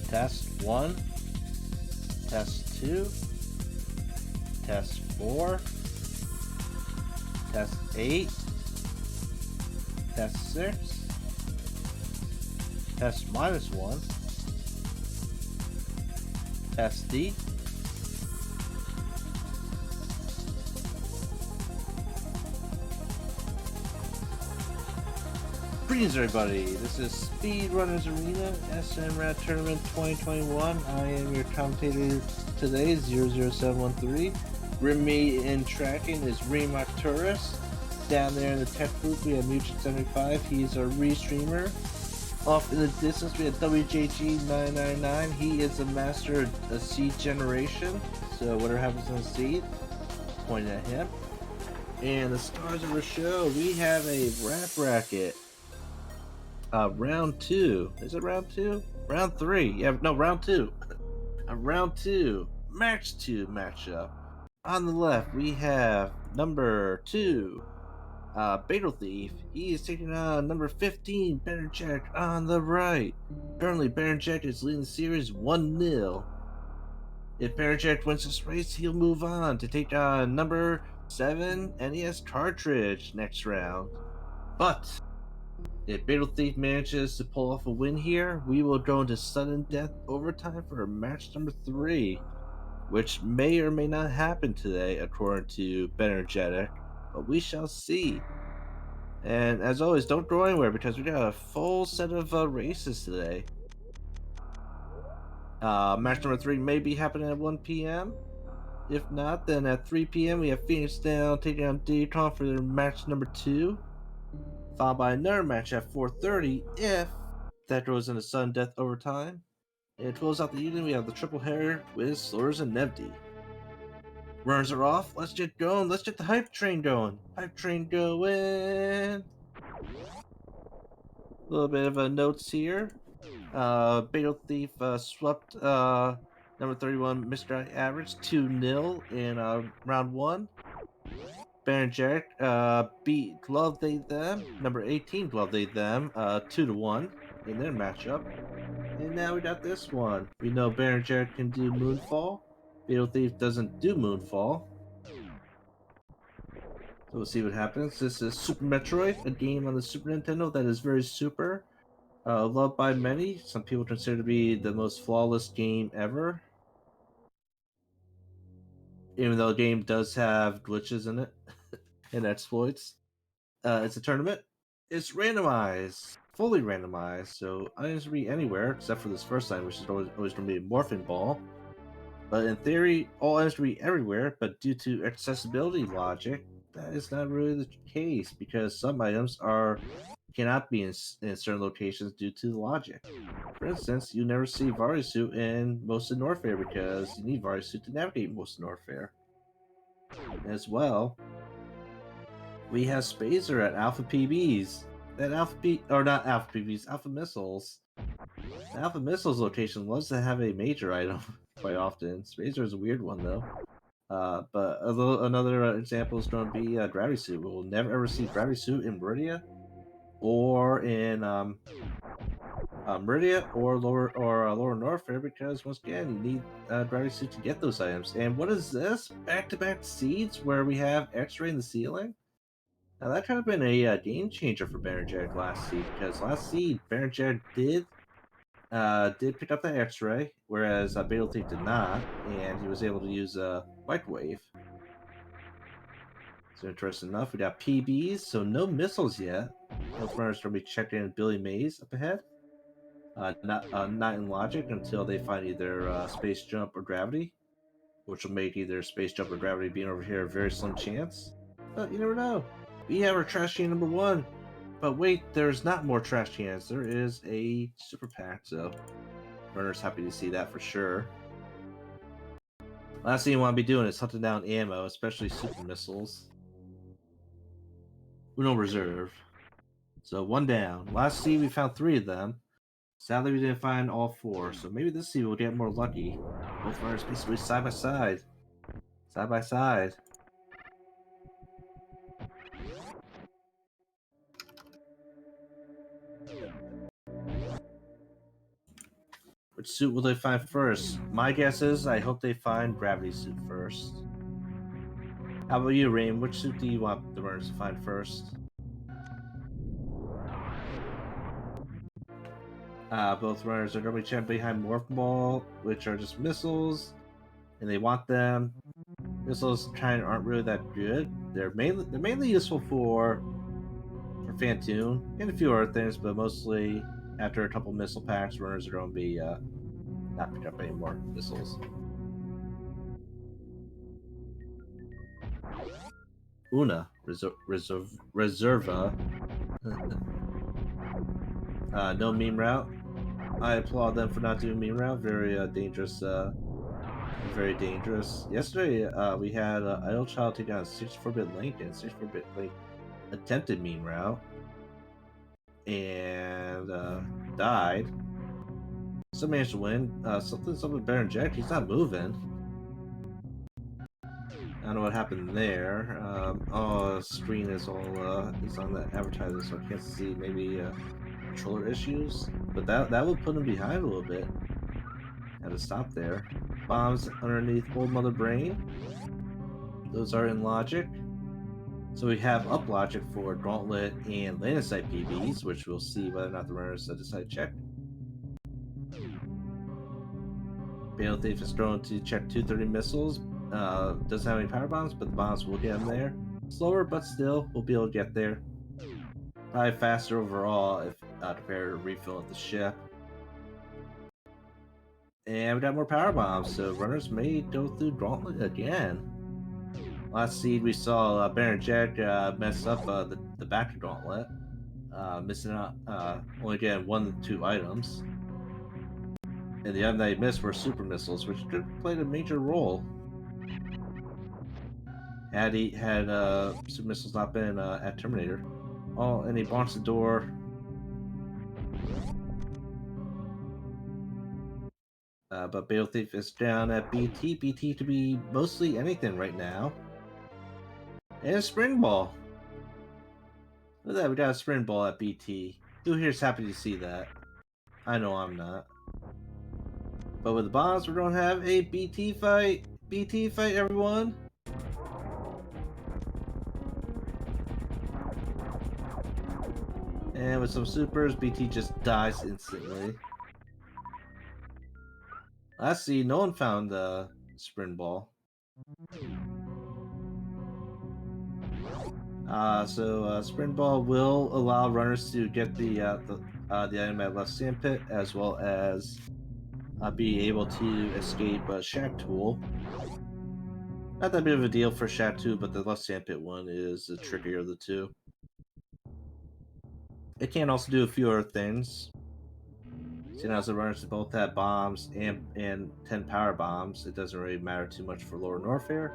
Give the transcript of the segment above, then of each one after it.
Test 1, Test 2, Test 4, Test 8, Test 6, Test -1, Test D, Greetings everybody, this is Speedrunners Arena SMRAT Tournament 2021. I am your commentator today, 00713. With me in tracking is Reem Arcturus. Down there in the tech booth we have Mutant75, he's our restreamer. Off in the distance we have WJG999, he is a master of seed generation. So whatever happens on the seed, pointing at him. And the stars of our show, we have a rap bracket. Round 2. Is it round 2? Round 3. Yeah, no, round 2. Round 2. Match 2 matchup. On the left, we have number 2, Bagel Thief. He is taking on number 15, Bennergetic on the right. Currently, Bennergetic is leading the series 1-0. If Bennergetic wins this race, he'll move on to take on number 7, NES Cartridge next round. But if Bagel Thief manages to pull off a win here, we will go into sudden death overtime for match number 3, which may or may not happen today, according to Bennergetic, but we shall see. And as always, don't go anywhere because we got a full set of races today. Match number 3 may be happening at 1 p.m. If not, then at 3 p.m. we have Phoenix Down taking on Dayton for their match number 2. Followed by another match at 4:30 if that goes into sudden death overtime. And to close out the evening, we have the triple header with Slurs and Nevdi. Runners are off. Let's get going. Let's get the hype train going. Hype train going. A little bit of notes here. Bagel Thief swept number 31 Mr. Average 2-0 in round 1. Bennergetic beat Glove They Them, number 18 Glove They Them, 2-1 in their matchup. And now we got this one. We know Bennergetic can do Moonfall. Bagel Thief doesn't do Moonfall. So we'll see what happens. This is Super Metroid, a game on the Super Nintendo that is very super. Loved by many. Some people consider it to be the most flawless game ever. Even though the game does have glitches in it and exploits. It's a tournament. It's randomized, fully randomized, so items can be anywhere except for this first item, which is always going to be a Morphin Ball. But in theory, all items can be everywhere, but due to accessibility logic, that is not really the case because some items cannot be in certain locations due to the logic. For instance, you never see Varisuit in most of Norfair because you need Varisuit to navigate most of Norfair. As well, we have Spazer at Alpha PBs. That Alpha Missiles. The Alpha Missiles location loves to have a major item quite often. Spazer is a weird one though. But another example is going to be Gravity Suit. We'll never ever see Gravity Suit in Meridia, or in Meridia or lower Norfair because once again you need Gravity Suit to get those items. And what is this? Back-to-back seeds where we have X-ray in the ceiling. Now that kind of been a game changer for Bennergetic last seed because last seed Bennergetic did pick up the X-ray, whereas Bagel Thief did not, and he was able to use a microwave. So interesting enough, we got PBs, so no missiles yet. Those runners are going to be checking in Billy Mays up ahead. Not in logic until they find either space jump or gravity, which will make either space jump or gravity being over here a very slim chance. But you never know. We have our trash can number 1. But wait, there's not more trash cans. There is a super pack, so runner's happy to see that for sure. Last thing you want to be doing is hunting down ammo, especially super missiles. Uno reserve. So 1 down. Last seed we found 3 of them. Sadly we didn't find all 4, so maybe this seed will get more lucky. Both runners basically side by side. Side by side. Which suit will they find first? My guess is I hope they find Gravity Suit first. How about you, Rain? Which suit do you want the runners to find first? Both runners are going to be checked behind Morph Ball, which are just missiles, and they want them. Missiles aren't really that good. They're mainly useful for Phantoon and a few other things, but mostly after a couple missile packs, runners are going to be not pick up any more missiles. Una Reserva. No meme route. I applaud them for not doing meme route. Very dangerous. Very dangerous. Yesterday, we had Idle Child take on 64-bit Link, and 64-bit Link attempted meme route and died. Still managed to win. Something Bennergetic. He's not moving. I don't know what happened there. Oh, screen is all is on the advertiser, so I can't see. Maybe controller issues, but that would put him behind a little bit. Had to stop there. Bombs underneath Old Mother Brain. Those are in logic. So we have up logic for Gauntlet and Landing Site PBs, which we'll see whether or not the runners decide to check. Bagel Thief is thrown to check 230 missiles. Doesn't have any power bombs, but the bombs will get him there. Slower, but still, we'll be able to get there. Probably faster overall if compared to refill at the ship. And we got more power bombs, so runners may go through Gauntlet again. Last seed we saw Bennergetic mess up the back Gauntlet, missing out only getting 1 to 2 items. And the item that he missed were super missiles, which could have played a major role. Had super missiles not been at Terminator. Oh, and he bonks the door. But Bagel Thief is down at BT. BT to be mostly anything right now. And a Spring Ball. Look at that, we got a Spring Ball at BT. Who here's happy to see that? I know I'm not. But with the bombs, we're going to have a BT fight. BT fight, everyone. And with some supers, BT just dies instantly. Last see, no one found the Spring Ball. Spring Ball will allow runners to get the item at left sandpit, as well as be able to escape Shack Tool. Not that big of a deal for Shack Tool, but the left sandpit one is the trickier of the two. It can also do a few other things. Seeing as the runners both have bombs and 10 power bombs, it doesn't really matter too much for Lower Norfair.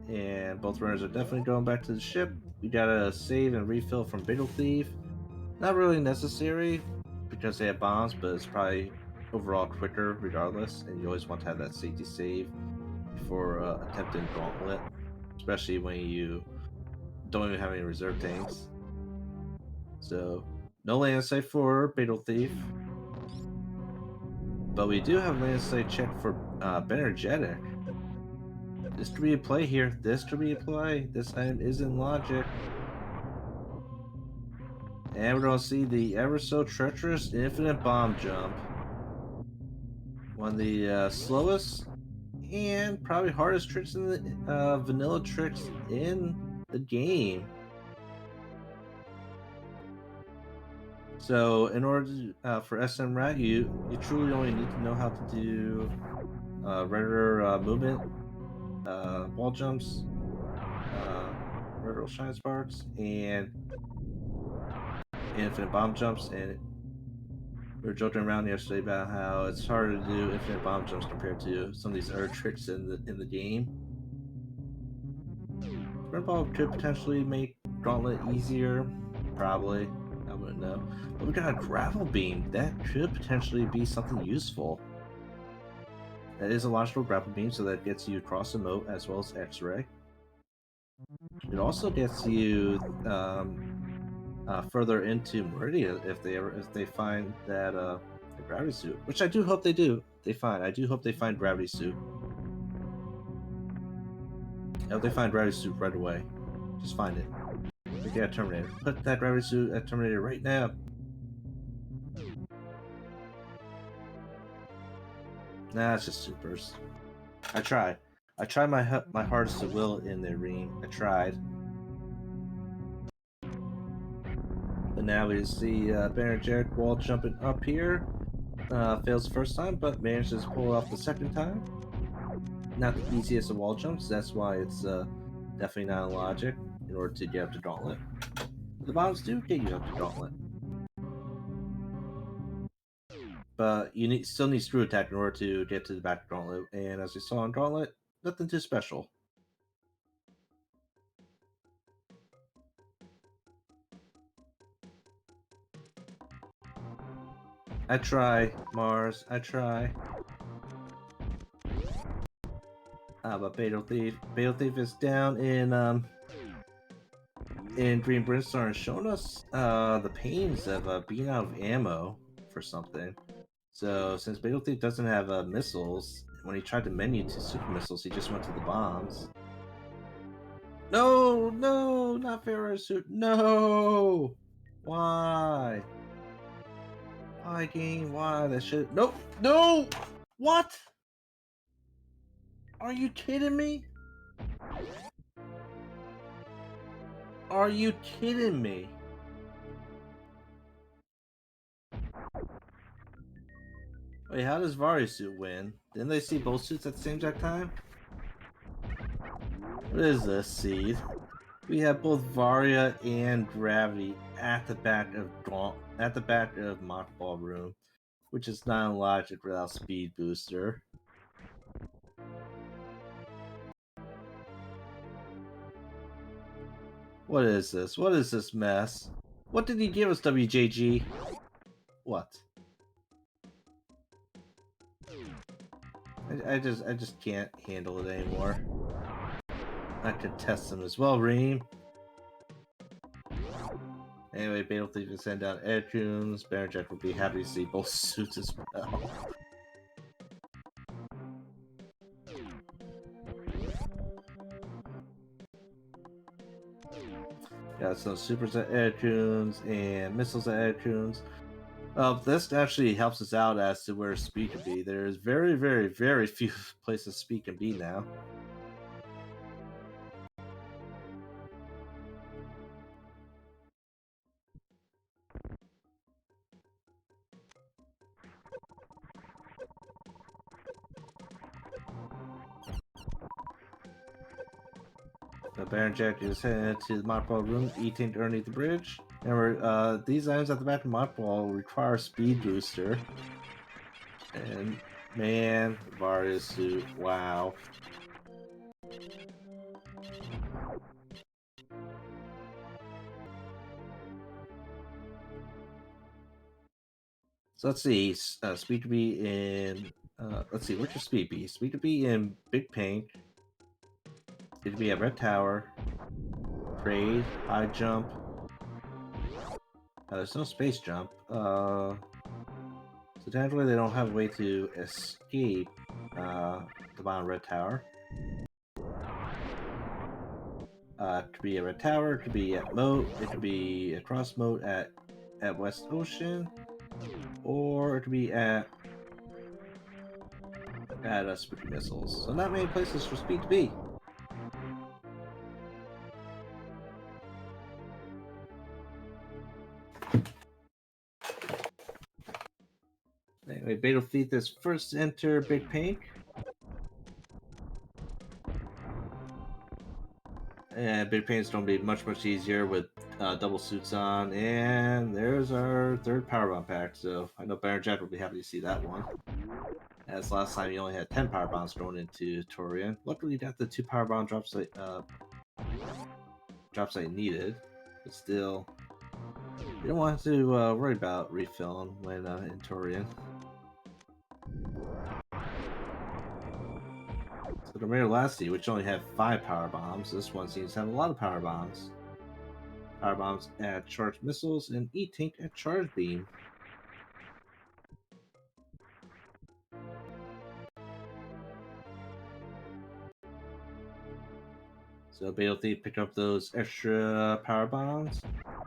And both runners are definitely going back to the ship. We gotta save and refill from Bagel Thief. Not really necessary because they have bombs, but it's probably overall quicker regardless. And you always want to have that safety save before attempting Gauntlet, especially when you don't even have any reserve tanks. So no land sight for Bagel Thief, but we do have land sight check for Bennergetic. This could be a play here. This could be a play. This item is in logic. And we're going to see the ever so treacherous infinite bomb jump. One of the slowest and probably hardest tricks in the vanilla tricks in the game. So in order to, for SMRAT, you truly only need to know how to do regular movement, wall jumps, regular shine sparks, and infinite bomb jumps. And we were joking around yesterday about how it's harder to do infinite bomb jumps compared to some of these other tricks in the game. Spring Ball could potentially make Gauntlet easier, probably. I wouldn't know. But we got a gravel beam. That could potentially be something useful. That is a logical grapple beam, so that gets you across the moat as well as X-ray. It also gets you further into Meridia if they find that the gravity suit, which I do hope they do. I do hope they find gravity suit. I hope they find gravity suit right away. Just find it. Look at Terminator. Put that gravity suit at Terminator right now. Nah, it's just supers. I tried. I tried my hardest to will in there, Reem. I tried. But now we see Bennergetic wall jumping up here. Fails the first time, but manages to pull it off the second time. Not the easiest of wall jumps, that's why it's definitely not logic in order to get up to Gauntlet. But the bombs do get you up to Gauntlet. But you still need Screw Attack in order to get to the back of Gauntlet, and as we saw on Gauntlet, nothing too special. I try, Mars, I try. But Bagel Thief is down in Green Brimstone has shown us the pains of being out of ammo for something. So since Bagel Thief doesn't have missiles, when he tried to menu to super missiles, he just went to the bombs. No, no, not Pharaoh suit. No, why? Why game? Why that shit? Nope, no. What? Are you kidding me? Are you kidding me? Wait, how does Varia suit win? Didn't they see both suits at the same exact time? What is this, Seed? We have both Varia and Gravity at the back of Mock Ballroom, which is not logic without Speed Booster. What is this? What is this mess? What did he give us, WJG? What? I just can't handle it anymore. I could test him as well, Reem. Anyway, Bagel Thief can send down Aircoons. Bennergetic will be happy to see both suits as well. Got some supers at Aircoons and missiles at Aircoons. This actually helps us out as to where Speed can be. There's very, very, very few places Speed can be now. The Bennergetic is headed to the Mockball room, eating underneath the bridge. Remember, these items at the back of Mockball require Speed Booster. And man, Varia's suit, wow. So let's see, Speed could be in, let's see, where could Speed be? Speed could be in Big Pink. It could be at Red Tower. Trade, High Jump. There's no Space Jump. So technically they don't have a way to escape the bottom Red Tower. It could be at Red Tower, it could be at Moat, it could be across Moat at West Ocean, or it could be at Spooky Missiles. So not many places for Speed to be. Anyway, Bagel Thief is first to enter Big Pink. And Big Paint's going to be much easier with double suits on. And there's our third Power Bomb pack. So I know Bennergetic will be happy to see that one. As last time he only had 10 Power Bombs going into Torian. Luckily he got the 2 Power Bomb drops that he needed. But still, you don't want to worry about refilling when in Torian. So compared to last year, which only had 5 Power Bombs, this one seems to have a lot of Power Bombs. Power Bombs add charged missiles, and E-Tank add charge beam. So Bagel Thief picked up those extra power bombs.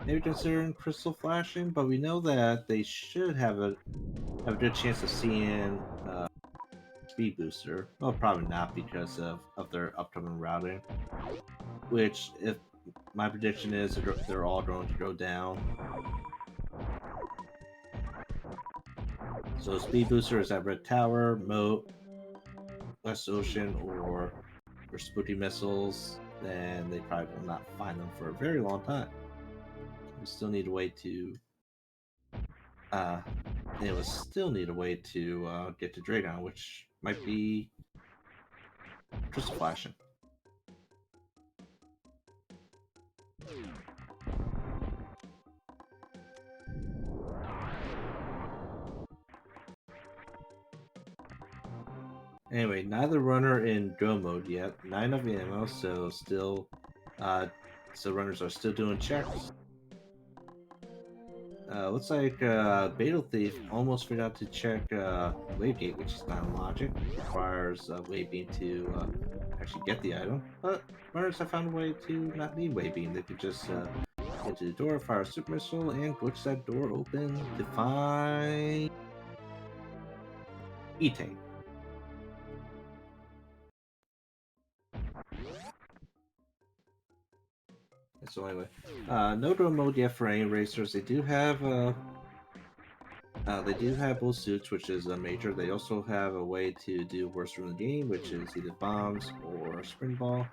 Maybe considering crystal flashing, but we know that they should have a good chance of seeing speed booster. Well, probably not because of their upcoming routing. Which, if my prediction is, they're all going to go down. So speed booster is at Red Tower, Moat, West Ocean, or spooky missiles. Then they probably will not find them for a very long time. We still need a way to they will still need a way to get to Dragon, which might be Crystal Flashing. Anyway, neither runner in go mode yet. 9 of ammo, so still, so runners are still doing checks. Looks like Bagel Thief almost forgot to check Wave Gate, which is not in logic. It requires Wave Beam to actually get the item, but runners have found a way to not need Wave Beam. They could just get to the door, fire a super missile, and glitch that door open to find E-Tank. So anyway, no go mode yet for any racers. They do have both suits, which is a major. They also have a way to do worse from the game, which is either bombs or spring ball.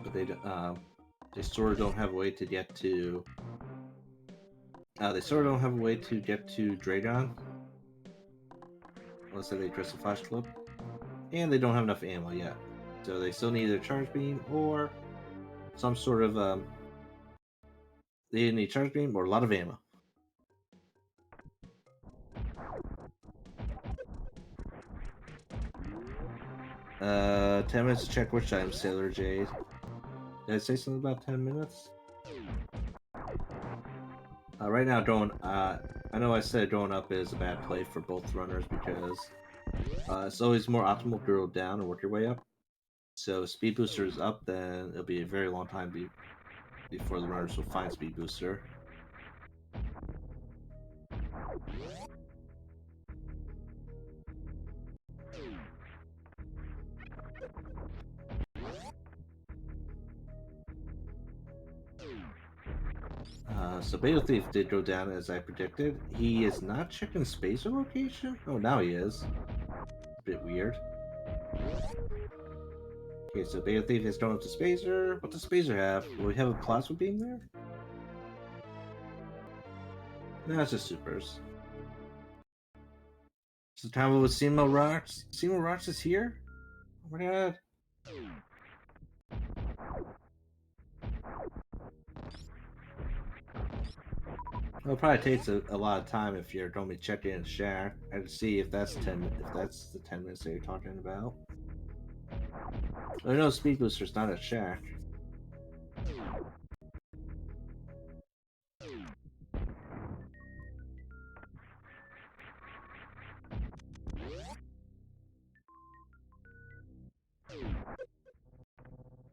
But they sort of don't have a way to get to. They sort of don't have a way to get to Dragon. Let's say they Crystal Flash Clip, and they don't have enough ammo yet. So they still need either charge beam or some sort of they need charge beam or a lot of ammo. 10 minutes to check which item, Sailor Jade. Did I say something about 10 minutes? Right now, I know I said going up is a bad play for both runners because it's always more optimal to go down and work your way up. So Speed Booster is up, then it'll be a very long time before the runners will find Speed Booster. So Bagel Thief did go down as I predicted. He is not checking Spacer location? Oh, now he is. A bit weird. Okay, so Bagel Thief is going up to Spacer. What does Spacer have? Will we have a Plasma Beam there? No, it's just Supers. So combo with Simo Rocks. Simo Rocks is here? Oh my god. It'll probably takes a lot of time if you're going to be checking in Shack. I would see if that's the 10 minutes that you're talking about. I know Speed Booster's not at Shack.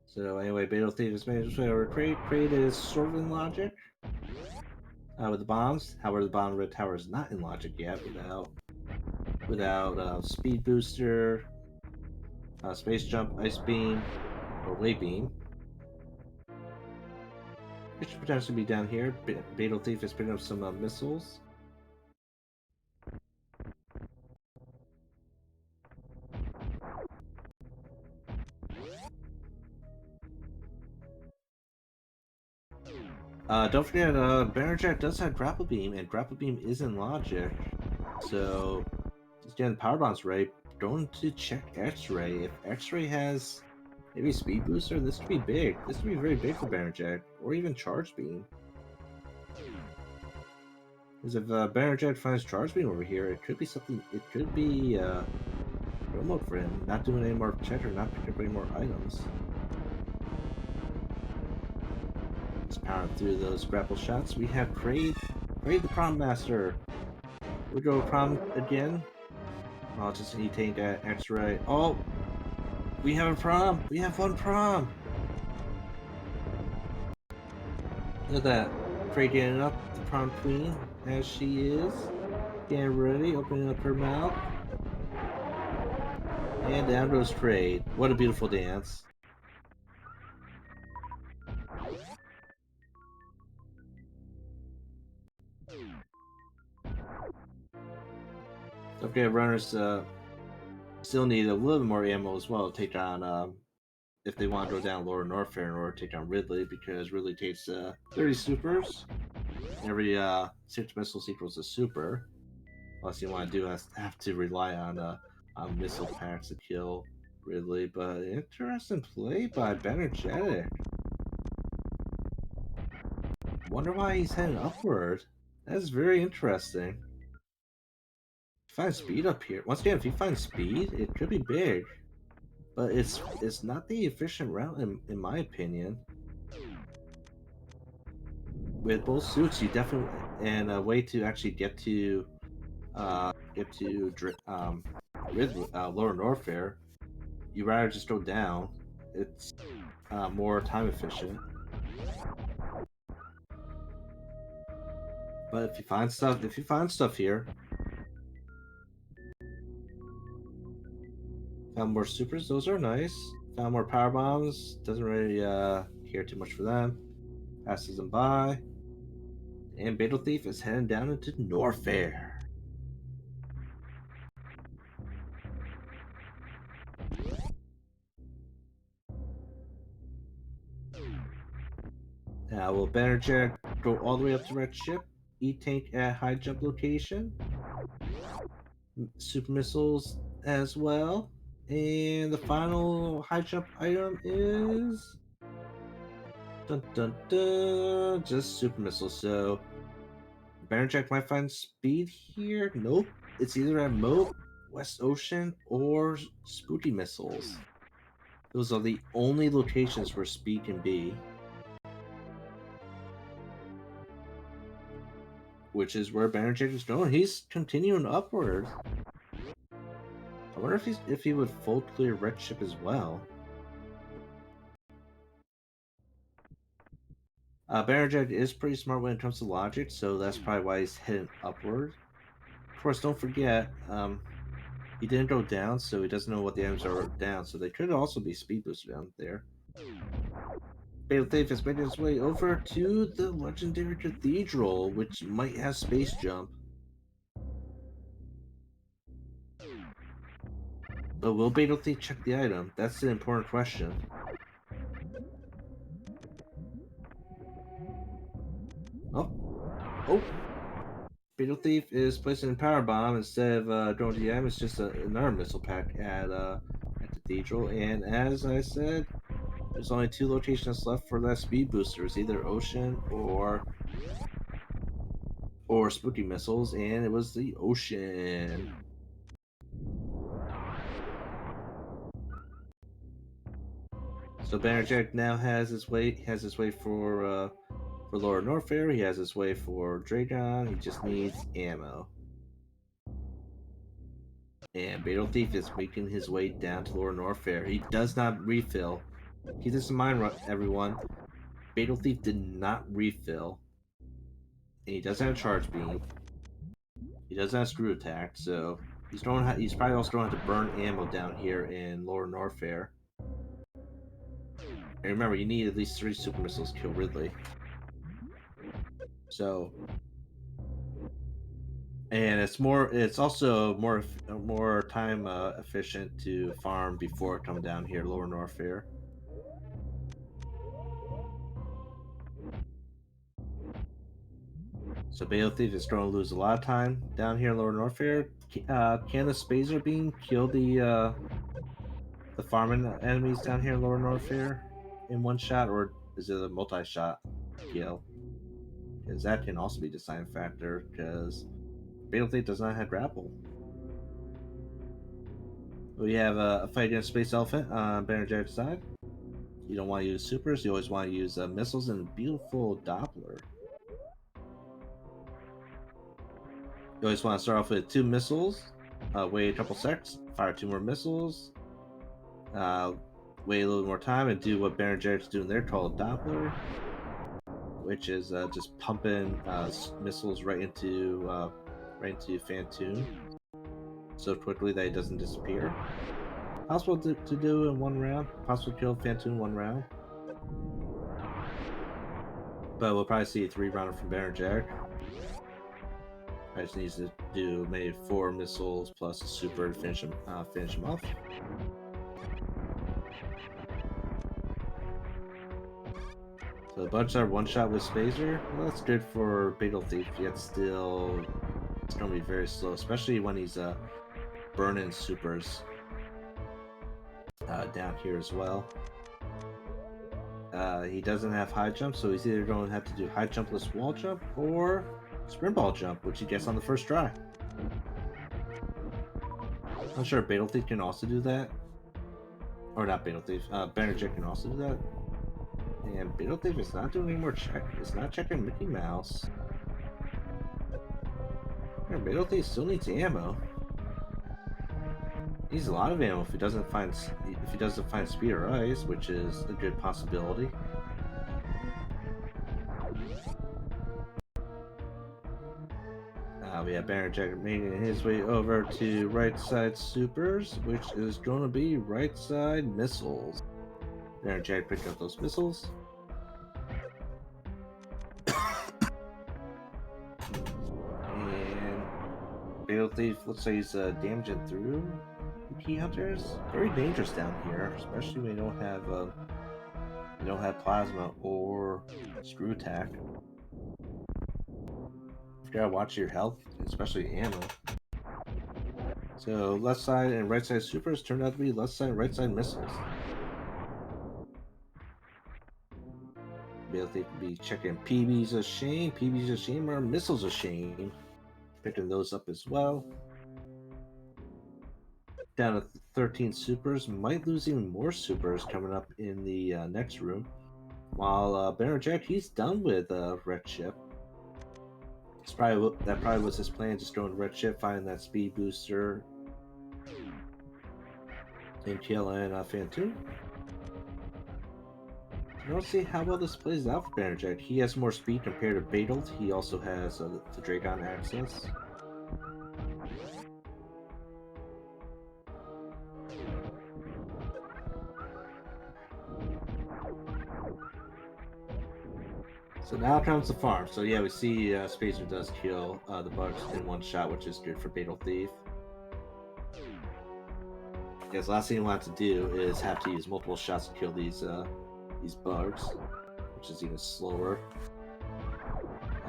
So anyway, Bagel Thief is managed to over Crate. Crate is sort of in logic. With the bombs. However, the bottom red tower is not in logic yet without speed booster, space jump, ice beam, or wave beam. It should potentially be down here. Bagel Thief is picking up some missiles. Don't forget, Bennergetic does have Grapple Beam, and Grapple Beam is in logic. So, just getting Power Bombs right. Going to check X-Ray. If X-Ray has maybe Speed Booster, this could be big. This could be very big for Bennergetic, or even Charge Beam. Because if Bennergetic finds Charge Beam over here, it could be something. It could be go mode for him. Not doing any more check or not picking up any more items. Just powering through those grapple shots. We have Kraid the Prom Master. We go Prom again. Oh, just an E-Tank at X-Ray. Oh! We have a Prom! We have one Prom! Look at that. Kraid getting up, the Prom Queen, as she is. Getting ready, opening up her mouth. And down goes Kraid. What a beautiful dance. Okay, runners still need a little bit more ammo as well to take on, if they want to go down Lower Norfair in order to take on Ridley, because Ridley takes 30 supers. Every 6 missiles equals a super. Unless you want to have to rely on missile packs to kill Ridley, but interesting play by Bennergetic. Wonder why he's heading upward. That's very interesting. Find speed up here. Once again, if you find speed, it could be big. But it's not the efficient route in my opinion. With both suits, you definitely, and a way to actually get to Lower Norfair, you rather just go down. It's more time efficient. But if you find stuff here, found more supers, those are nice. Found more power bombs, doesn't really care too much for them. Passes them by. And Bagel Thief is heading down into Norfair. Now will Bennergetic go all the way up to Red Ship? E-Tank at high jump location. Super missiles as well. And the final high jump item is dun dun dun, just super missiles. So Bennergetic might find speed here. Nope. It's either at Moat, West Ocean, or Spooky Missiles. Those are the only locations where speed can be. Which is where Bennergetic is going. He's continuing upward. I wonder if he would full clear Red Ship as well. Bennergetic is pretty smart when it comes to logic, so that's probably why he's heading upward. Of course, don't forget, he didn't go down, so he doesn't know what the items are down, so they could also be speed boosters down there. Bagel Thief is making his way over to the legendary cathedral, which might have space jump. But will Bagel Thief check the item? That's the important question. Oh. Oh! Bagel Thief is placing a power bomb instead of going to the item. It's just another missile pack at Cathedral. And as I said, there's only 2 locations left for that speed booster. It's either Ocean or Spooky Missiles, and it was the Ocean. So Bennergetic now has his way for Lower Norfair. He has his way for Dragon. He just needs ammo. And Bagel Thief is making his way down to Lower Norfair. He does not refill. Keep this in mind, everyone. Bagel Thief did not refill. And he doesn't have Charge Beam. He doesn't have Screw Attack, so he's probably also going to have to burn ammo down here in Lower Norfair. And remember, you need at least 3 super missiles to kill Ridley. So, and it's also more time efficient to farm before it comes down here, Lower Norfair. So Bagel Thief is going to lose a lot of time down here in Lower Norfair. Can the Spazer Beam kill the farming enemies down here in Lower Norfair in one shot, or is it a multi-shot kill? Because that can also be a deciding factor, because Bagel Thief does not have grapple. We have a fight against Space Elephant on Bennergetic's side. you don't want to use supers. You always want to use missiles and beautiful Doppler. You always want to start off with 2 missiles, wait a couple seconds, fire 2 more missiles, wait a little more time, and do what Bennergetic's doing there called Doppler, which is just pumping missiles right into Phantoon so quickly that it doesn't disappear. Possible to do in 1 round. Possible to kill Phantoon in 1 round. But we'll probably see a 3-rounder from Bennergetic. I just needs to do maybe 4 missiles plus a super to finish him off. So the bugs are 1-shot with Spazer. Well, that's good for Bagel Thief, yet still it's going to be very slow, especially when he's burning supers down here as well. He doesn't have high jump, so he's either going to have to do high jumpless wall jump or sprint ball jump, which he gets on the first try. I'm sure Bagel Thief can also do that. Or not Bagel Thief, Bennergetic can also do that. And Bagel Thief is not doing any more check. It's not checking Mickey Mouse. And Bagel Thief still needs ammo. He needs a lot of ammo if he doesn't find speed or ice, which is a good possibility. We have Bennergetic making his way over to right side supers, which is going to be right side missiles. Bennergetic picked up those missiles. And Bagel Thief looks like he's damaging through key hunters. Very dangerous down here, especially when you don't have plasma or screw attack. You gotta watch your health, especially ammo. So left side and right side supers turned out to be left side and right side missiles. Bagel Thief could be checking PB's a shame, PB's a shame, or missiles a shame. Picking those up as well. Down to 13 supers, might lose even more supers coming up in the next room. While Bennergetic, he's done with red ship. That probably was his plan, just going to red ship, finding that speed booster, and killing Phantoon. I don't see how well this plays out for Bennergetic. He has more speed compared to Bagel. He also has the Dragon access. So now comes the farm. So yeah, we see Spacer does kill the bugs in 1 shot, which is good for Bagel Thief. Because last thing you want to do is have to use multiple shots to kill these bugs, which is even slower.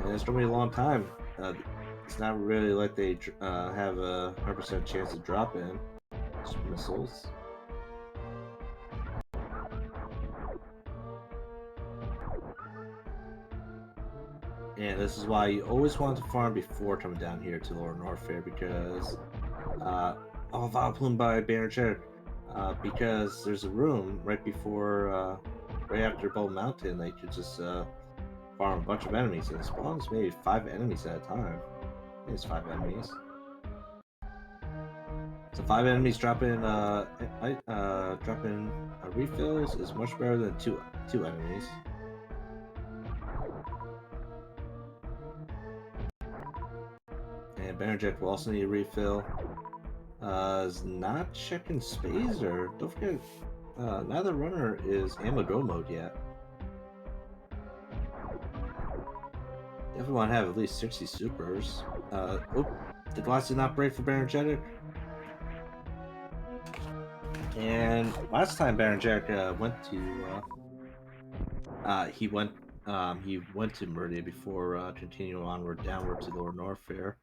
And it's going to be a long time. It's not really like they have a 100% chance to drop in missiles. And this is why you always want to farm before coming down here to Lower Norfair, because Vile Plume by Bennergetic, because there's a room right before, right after Bow Mountain, they could just farm a bunch of enemies, and it spawns maybe 5 enemies at a time. I think it's 5 enemies. So 5 enemies dropping refills is much better than two enemies. And Bennergetic will also need a refill. Is not checking Spazer. Don't forget, neither runner is ammo go mode yet. Definitely want to have at least 60 supers. The glass did not break for Bennergetic. And last time Bennergetic went to he went to Meridia before continuing onward downward to Lower Norfair,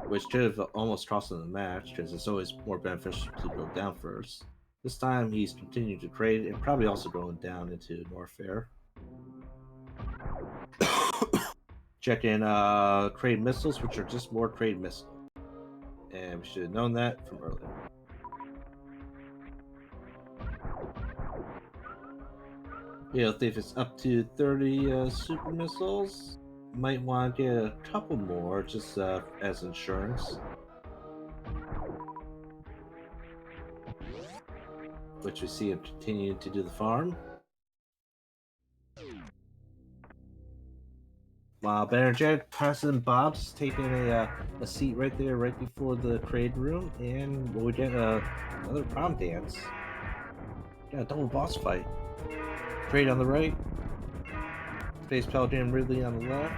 which could have almost cost him the match, because it's always more beneficial to go down first. This time he's continuing to trade and probably also going down into Norfair. Checking trade missiles, which are just more trade missiles. And we should have known that from earlier. If it's up to 30 super missiles, might want to get a couple more just as insurance. Which we see him continuing to do the farm. While Bennergetic, President Bob's taking a seat right there, right before the trade room, and we'll get another prom dance. Got a double boss fight. Trade on the right, Space Paladin Ridley on the left.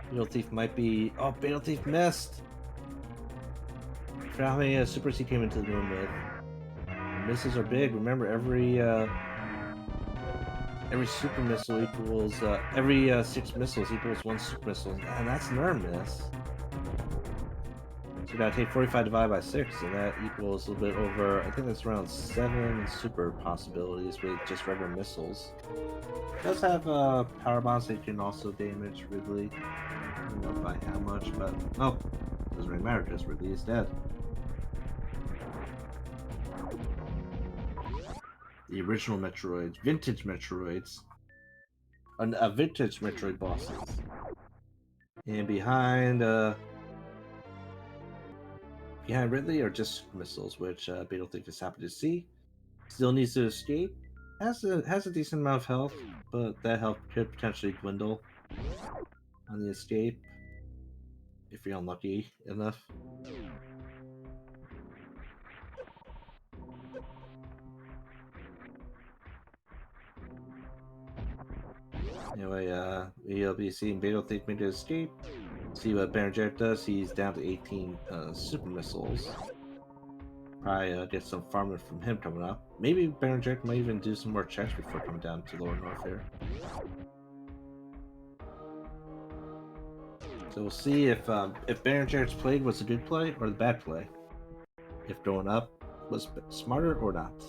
Beetle Thief might be. Oh, Beetle Thief missed! For how many supers he came into the room with. Misses are big. Remember, every super missile equals every 6 missiles equals 1 super missile, and that's another miss. So you gotta take 45 divided by 6, and that equals a little bit over. I think that's around 7 super possibilities with just regular missiles. It does have power bombs that can also damage Ridley. I don't know by how much, but oh, doesn't really matter because Ridley is dead. The original Metroids, vintage Metroids, vintage Metroid bosses, and behind Ridley are just missiles, which Beetle Thief is happy to see. Still needs to escape. Has a decent amount of health, but that health could potentially dwindle on the escape if you're unlucky enough. Anyway, we'll be seeing Beetle Thief make an escape. See what Bennergetic does. He's down to 18 super missiles. Probably get some farming from him coming up. Maybe Bennergetic might even do some more checks before coming down to Lower North here. So we'll see if Bennergetic's played was a good play or the bad play. If going up was smarter or not.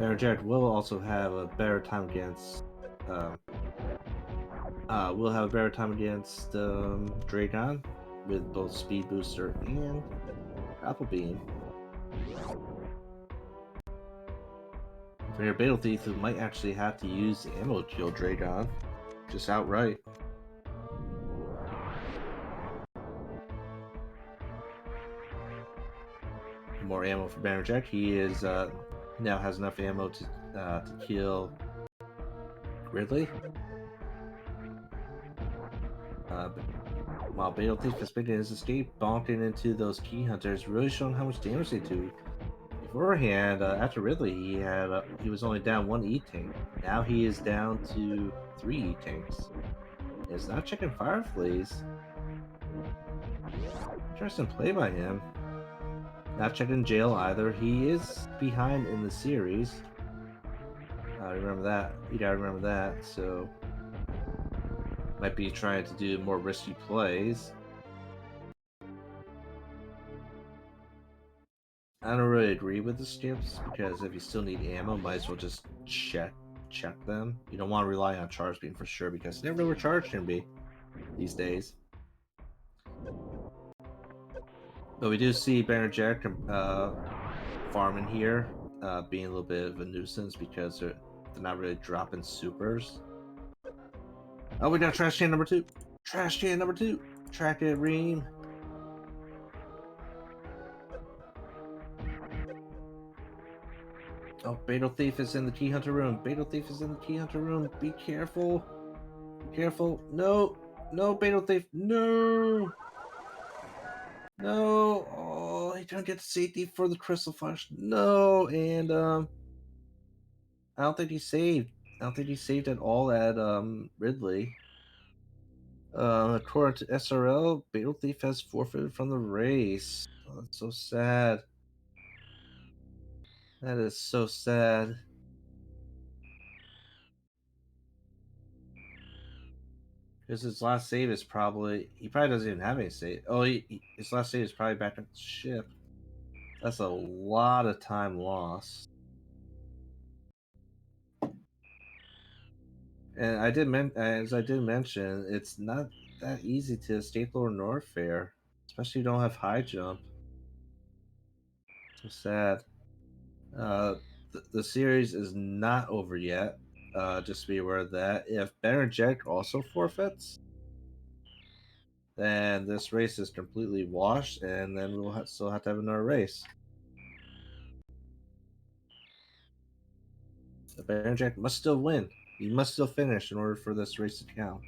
Bennergetic will also have a better time against. We'll have a better time against Dragon with both Speed Booster and Apple Beam. For your Beetle Thief, who might actually have to use the ammo to kill Dragon, just outright. More ammo for Bennergetic. He is now has enough ammo to kill Ridley. While Beetle Thief is making his escape, bonking into those key hunters, really showing how much damage they do. Beforehand, after Ridley, he was only down 1 E-Tank. Now he is down to 3 E-Tanks. He's not checking Fireflies. Interesting play by him. Not checking Jail either. He is behind in the series. Remember that. You gotta remember that. So might be trying to do more risky plays. I don't really agree with the skips because if you still need ammo, might as well just check them. You don't want to rely on charge beam for sure because you never know where charge can be these days. But we do see Bennergetic farming here, being a little bit of a nuisance because they're not really dropping supers. Oh, we got trash can number 2. Trash can number 2. Track it, Ream. Oh, Beetle Thief is in the Key Hunter room. Beetle Thief is in the Key Hunter room. Be careful. Be careful. No. No, Beetle Thief. No. No. Oh, he don't get safety for the Crystal Flash. No. And, I don't think he saved. I don't think he saved at all at, Ridley. According to SRL, Beetle Thief has forfeited from the race. Oh, that's so sad. That is so sad. Because his last save is probably... He probably doesn't even have any save. Oh, his last save is probably back at the ship. That's a lot of time lost. And as I did mention, it's not that easy to escape Lower North Fair. Especially if you don't have high jump. So sad. Uh, the series is not over yet. Just be aware of that. If Bennergetic also forfeits, then this race is completely washed, and then we'll still have to have another race. So Bennergetic must still win. He must still finish in order for this race to count.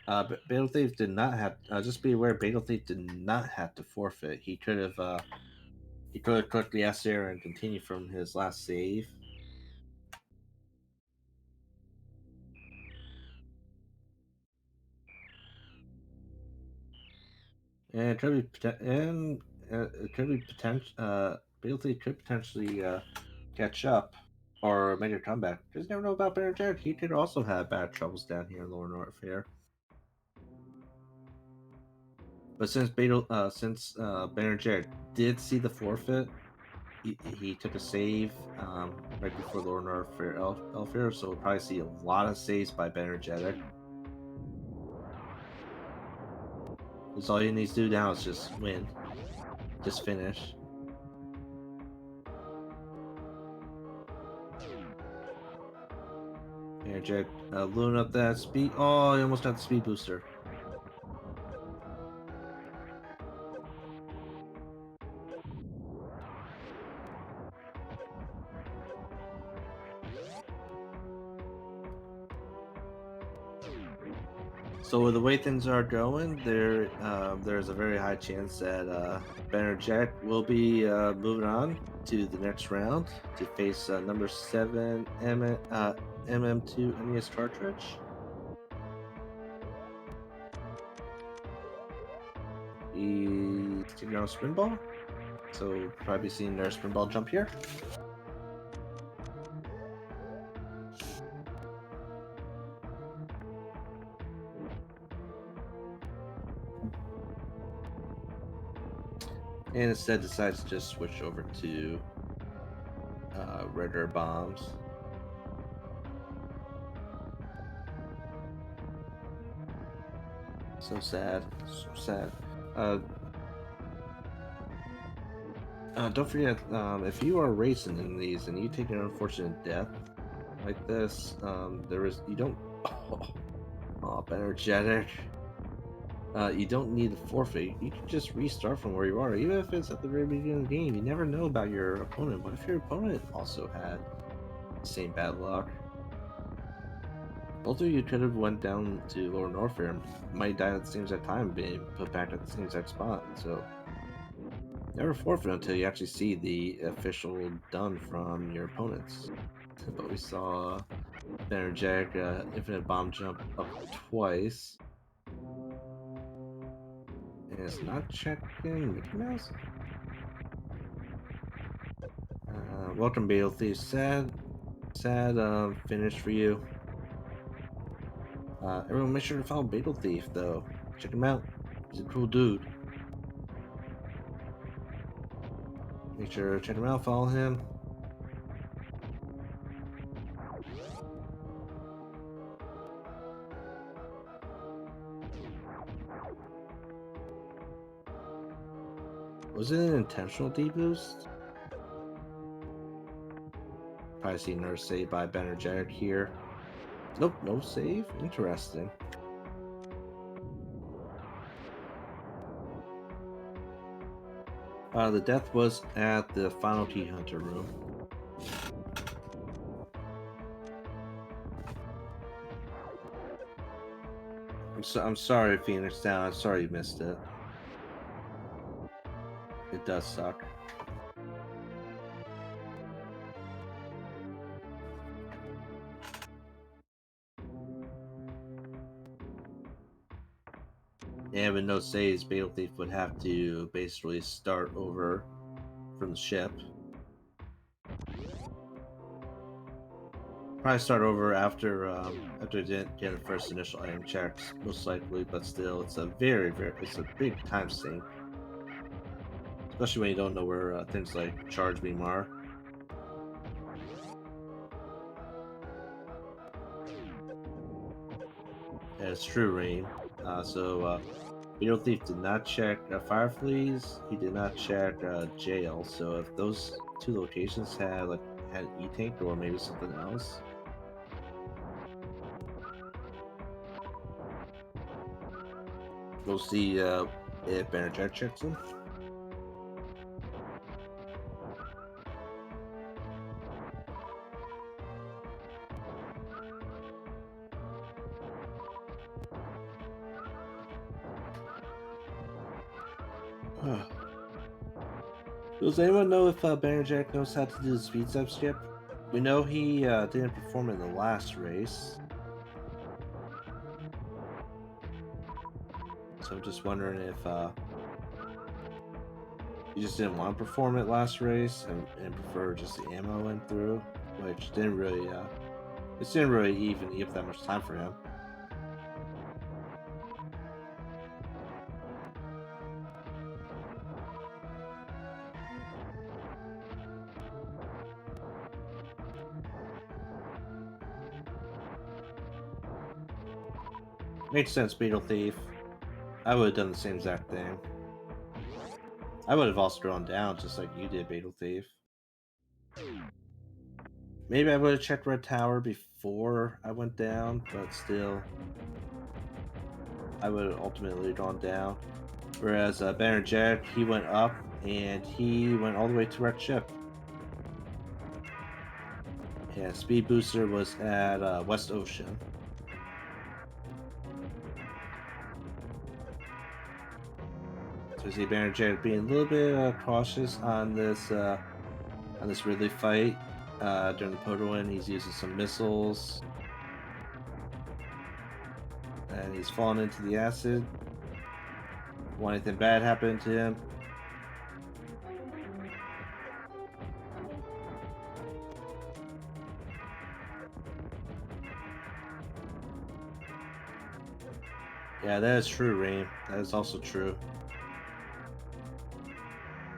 But Bagel Thief did not have. Just be aware, Bagel Thief did not have to forfeit. He could have. He could have clicked the S there and continued from his last save. And it could be it could be potential. Bagel Thief could potentially catch up or make a comeback. Because you never know about Bennergetic. He could also have bad troubles down here in Lower North Fair. But since Bennergetic did see the forfeit, he took a save right before Lower North Fair Elfair, so we'll probably see a lot of saves by Bennergetic. Because all he needs to do now is just win. Just finish. Bennergetic loading up that speed. Oh, he almost got the speed booster. So with the way things are going, there's a very high chance that Bennergetic will be moving on to the next round to face number 7 MM2 NES cartridge. He's taking on a spin ball, so probably seeing another spin ball jump here. And instead decides to just switch over to regular bombs. So sad. So sad. Don't forget, if you are racing in these and you take an unfortunate death like this, you don't. Oh, Bennergetic. You don't need to forfeit. You can just restart from where you are, even if it's at the very beginning of the game. You never know about your opponent. What if your opponent also had the same bad luck? Both of you could have went down to Lower Norfair and might die at the same exact time, being put back at the same exact spot. So never forfeit until you actually see the official done from your opponents. But we saw Bennergetic infinite bomb jump up twice. And it's not checking Mickey Mouse. Welcome, Bagel Thief. Sad finish for you. Everyone, make sure to follow Bagel Thief, though. Check him out. He's a cool dude. Make sure to check him out, follow him. Was it an intentional deboost? Probably see another save by Bennergetic here. Nope, no save. Interesting. The death was at the final Key Hunter room. I'm sorry, Phoenix Down. I'm sorry you missed it. It does suck. And with no saves, Bagel Thief would have to basically start over from the ship. Probably start over after getting the first initial item checks, most likely. But still, it's a it's a big time sink, especially when you don't know where things like charge beam are. It's true, Rain. Beetle Thief did not check Fire Fleas. He did not check Jail. So if those two locations had E-Tank or maybe something else, we'll see if Bennergetic checks them. Does anyone know if Bennergetic knows how to do the speed step skip? We know he didn't perform in the last race. So I'm just wondering if he just didn't want to perform it last race and prefer just the ammo went through, which didn't really it didn't really even eat up that much time for him. Makes sense, Beetle Thief. I would have done the same exact thing. I would have also gone down just like you did, Beetle Thief. Maybe I would have checked Red Tower before I went down, but still, I would have ultimately gone down. Whereas Bennergetic, he went up and he went all the way to Red Ship. Yeah, Speed Booster was at West Ocean. So we see Bennergetic being a little bit cautious on this Ridley fight. During the Podo win, he's using some missiles. And he's fallen into the acid. Want anything bad happen to him? Yeah, that is true, Rain. That is also true.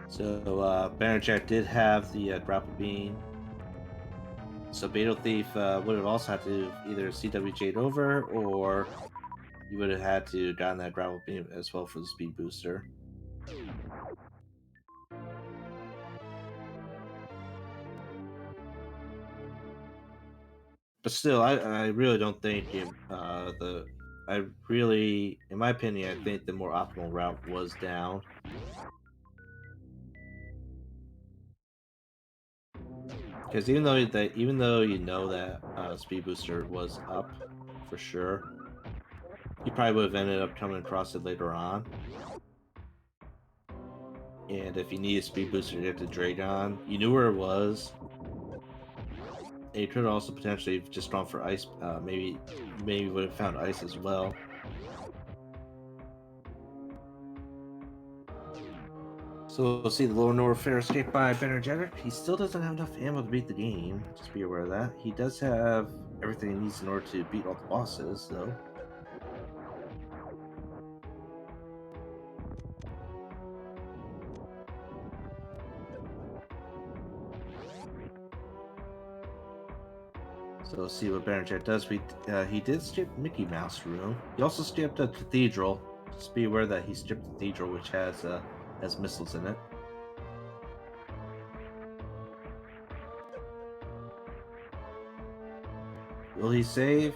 So, Bennergetic did have the grapple beam. So, Beetle Thief would have also had to either CWJ'd over, or you would have had to gotten that grapple beam as well for the speed booster. But still, I really don't think in my opinion, I think the more optimal route was down. Because even though you know that speed booster was up for sure, you probably would have ended up coming across it later on. And if you need a speed booster to get to Dragon, you knew where it was. And you could also potentially have just gone for ice. Maybe would have found ice as well. So we'll see the Lower North Fair escape by Bennergetic. He still doesn't have enough ammo to beat the game. Just be aware of that. He does have everything he needs in order to beat all the bosses, though. So let's see what Bennergetic does. He did skip Mickey Mouse Room. He also skipped a Cathedral. Just be aware that he skipped the Cathedral, which has missiles in it. Will he save?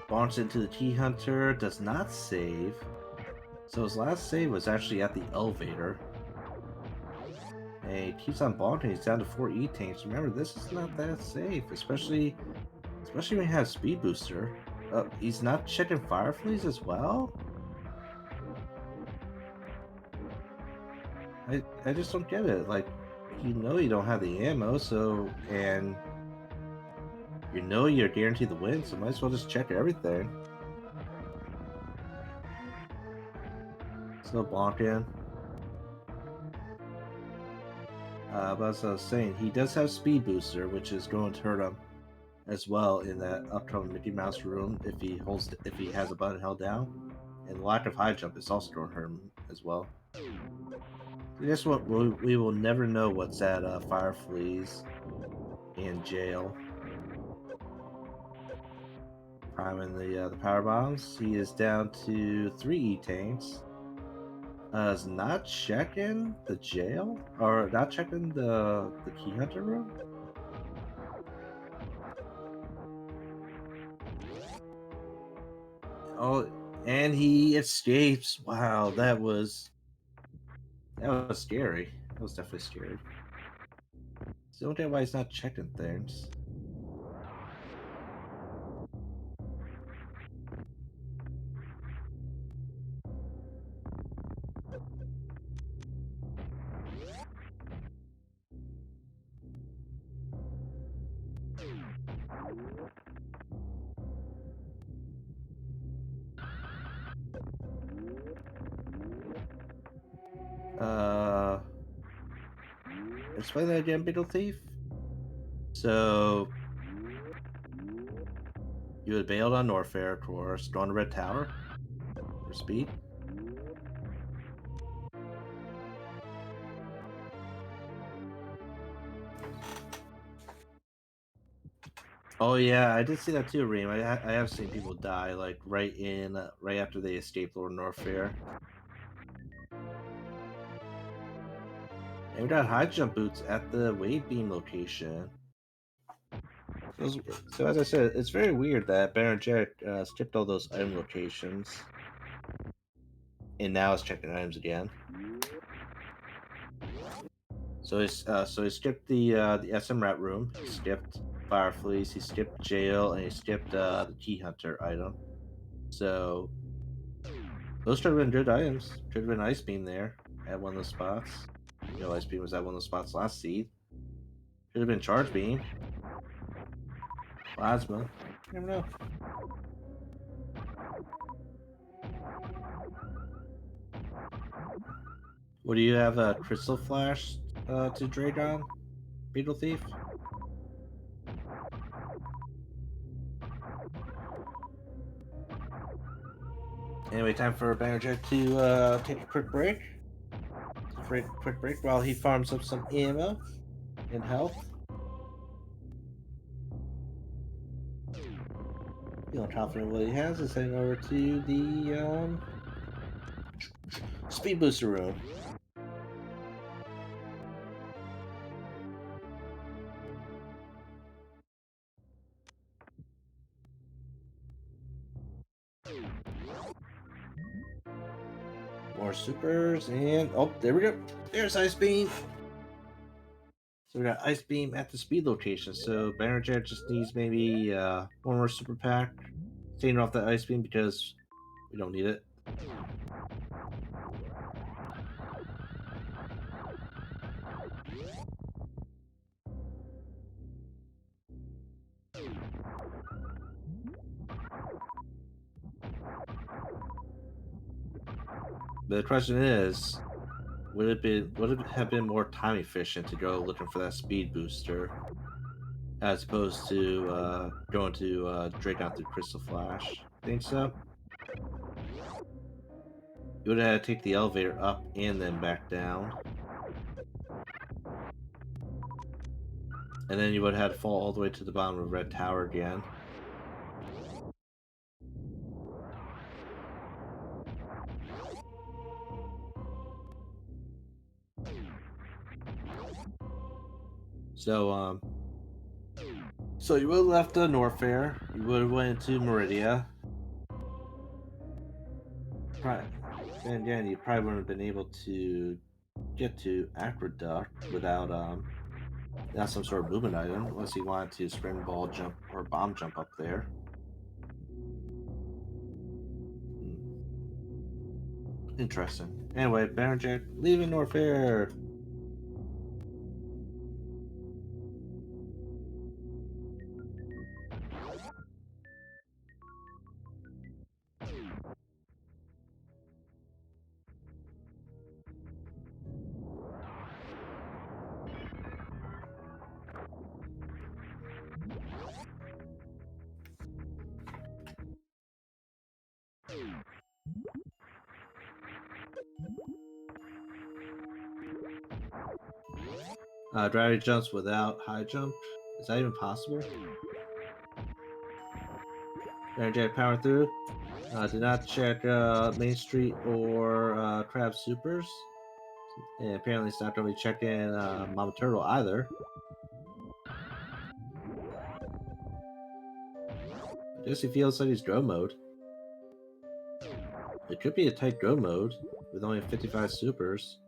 Launches into the Key Hunter. Does not save. So his last save was actually at the elevator. And he keeps on bonking. He's down to 4 E-Tanks. Remember, this is not that safe, especially when you have Speed Booster. He's not checking Fire Fleas as well? I just don't get it. Like, you know you don't have the ammo, so, and you know you're guaranteed the win, so might as well just check everything. Still bonking. But as I was saying, he does have Speed Booster, which is going to hurt him as well in that upcoming Mickey Mouse room if he has a button held down. And lack of high jump is also going to hurt him as well. I guess what we will never know what's at Fire Fleas and Jail. priming the power bombs. He is down to 3 E-tanks. Is not checking the jail or not checking the key hunter room. Oh, and he escapes. Wow, that was scary. That was definitely scary. So don't get why he's not checking things. Uh, explain that again, Beetle Thief. So you had bailed on Norfair, of course, gone to Red Tower for speed. Oh yeah, I did see that too, Reem. I have seen people die like right after they escaped Lord Norfair. And we got high jump boots at the wave beam location. So as I said, it's very weird that Bennergetic skipped all those item locations, and now it's checking items again. So he skipped the SMRAT room. He skipped Fire Fleece. He skipped jail, and he skipped the Key Hunter item. So those could have been good items. Could have been Ice Beam there at one of those spots. You know, Ice Beam was at one of those spots last seed. Could have been Charge Beam, Plasma. You never know. What do you have? A Crystal Flash to Dragon, Beetle Thief. Anyway, time for Bennergetic to take a quick break. Quick break while he farms up some ammo and health. Feeling confident what he has is heading over to the speed booster room. More supers and oh, there we go. There's Ice Beam. So we got Ice Beam at the speed location. So Bennergetic just needs maybe one more super pack. Staying off that Ice Beam because we don't need it. But the question is, would it have been more time efficient to go looking for that speed booster as opposed to going to Dracon through Crystal Flash? Think so? You would have had to take the elevator up and then back down. And then you would have had to fall all the way to the bottom of Red Tower again. So, so you would have left Norfair. You would have went to Meridia. And again, you probably wouldn't have been able to get to Aqueduct without some sort of movement item, unless you wanted to spring ball jump or bomb jump up there. Interesting. Anyway, Bennergetic leaving Norfair. Gravity jumps without high jump. Is that even possible? Bennergetic power through. Did not check Main Street or Crab Supers. And apparently it's not going to be checking Mama Turtle either. I guess he feels like he's drone mode. It could be a tight drone mode with only 55 supers.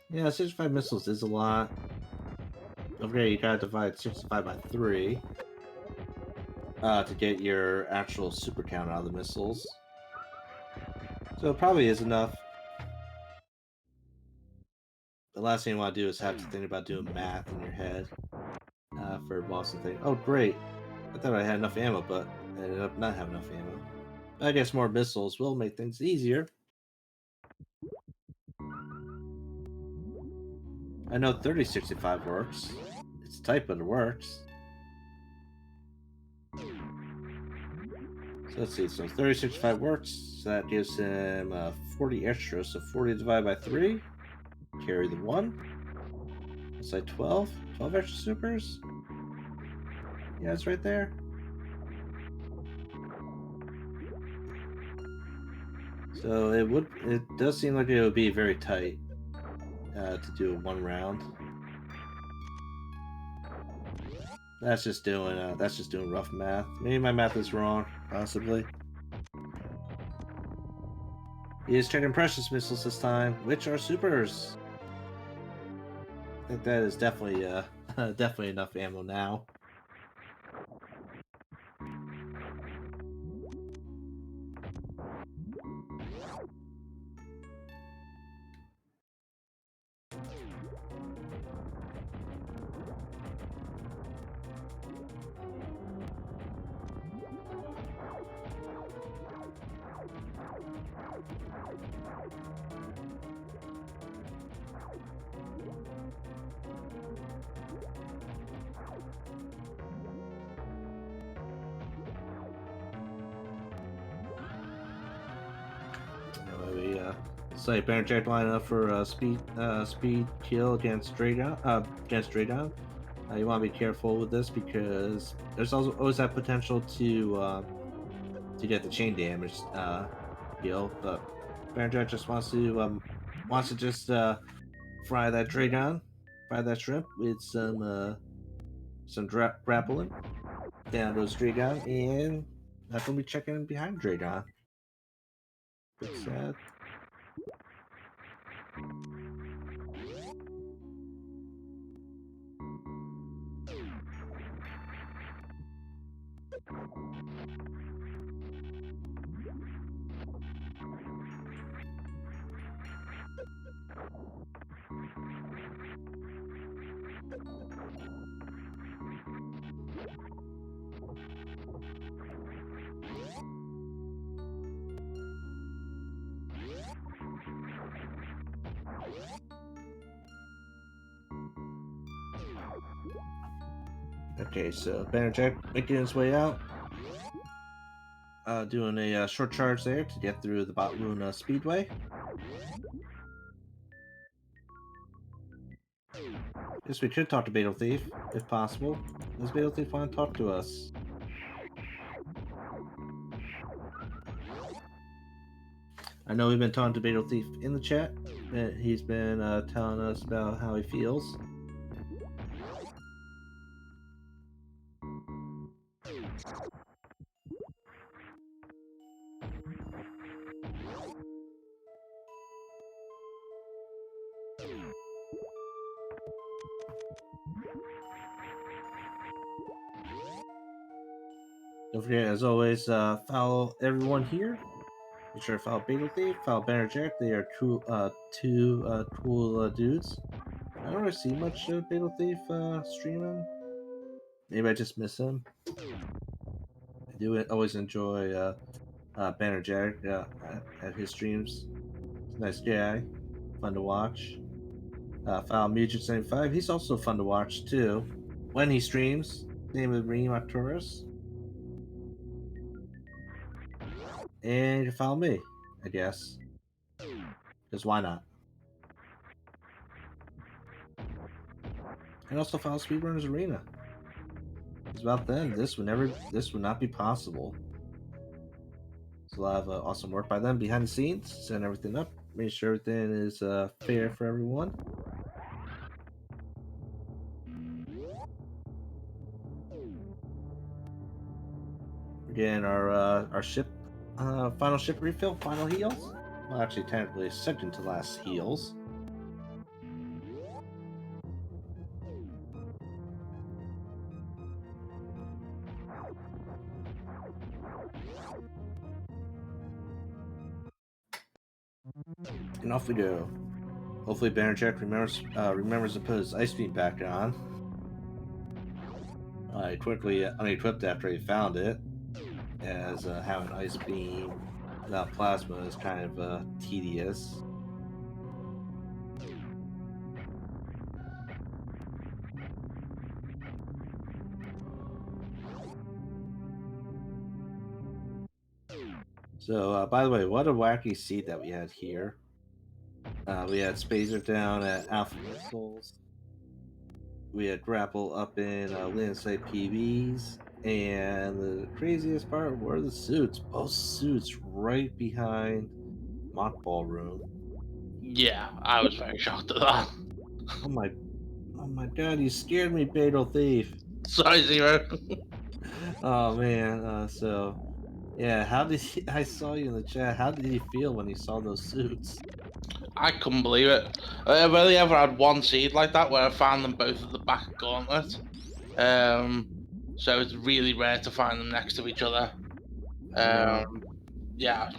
Yeah, 65 missiles is a lot. Okay, you gotta divide 65 by 3 to get your actual super count out of the missiles. So it probably is enough. The last thing you want to do is have to think about doing math in your head for boss and thing. Oh, great. I thought I had enough ammo, but I ended up not having enough ammo. I guess more missiles will make things easier. I know 3065 works. It's tight, but it works. So let's see. So 3065 works. So that gives him 40 extra. So 40 divided by 3. Carry the 1. It's like 12. 12 extra supers. Yeah, it's right there. So it does seem like it would be very tight to do a 1 round. That's just doing rough math. Maybe my math is wrong, possibly. He is checking precious missiles this time, which are supers. I think that is definitely definitely enough ammo now. Maybe it's like Bennergetic line up for speed kill against Draydon. You want to be careful with this because there's also always that potential to get the chain damage kill, but Bennergetic just wants to just fry that Draydon, fry that shrimp with some grappling down those Draydon, and not gonna be checking behind Draydon. Bit sad. Okay, so Bennergetic making his way out. Doing a short charge there to get through the Botloon Speedway. Guess we could talk to Bagel Thief, if possible. Does Bagel Thief want to talk to us? I know we've been talking to Bagel Thief in the chat. He's been telling us about how he feels. Don't forget, as always, follow everyone here. Be sure to follow Bagel Thief, follow Bennergetic. They are two cool dudes. I don't really see much of Bagel Thief streaming. Maybe I just miss him. I do always enjoy Bennergetic at his streams. He's a nice guy, fun to watch. Foul Music 75, he's also fun to watch too. When he streams, name is Reem Arcturus. And you can follow me, I guess. Because why not? And also follow Speedrunners Arena. Because without them, this would not be possible. There's a lot of awesome work by them behind the scenes, setting everything up, making sure everything is fair for everyone. Again, our ship, final ship refill, final heals. Well, actually, technically, second to last heals. And off we go. Hopefully Bennergetic remembers to put his ice beam back on. I quickly unequipped after he found it, as having ice beam without plasma is kind of tedious. So, by the way, what a wacky seed that we had here. We had Spazer down at Alpha Missiles. We had Grapple up in Landside PVs. And the craziest part were the suits. Both suits right behind Mock Ballroom. Yeah, I was very shocked at that. Oh my god, you scared me, Bagel Thief. Sorry, Zero. Oh man, so yeah, how did I saw you in the chat. How did you feel when you saw those suits? I couldn't believe it. I've only ever had one seed like that where I found them both at the back of Gauntlet. So it's really rare to find them next to each other. Yeah,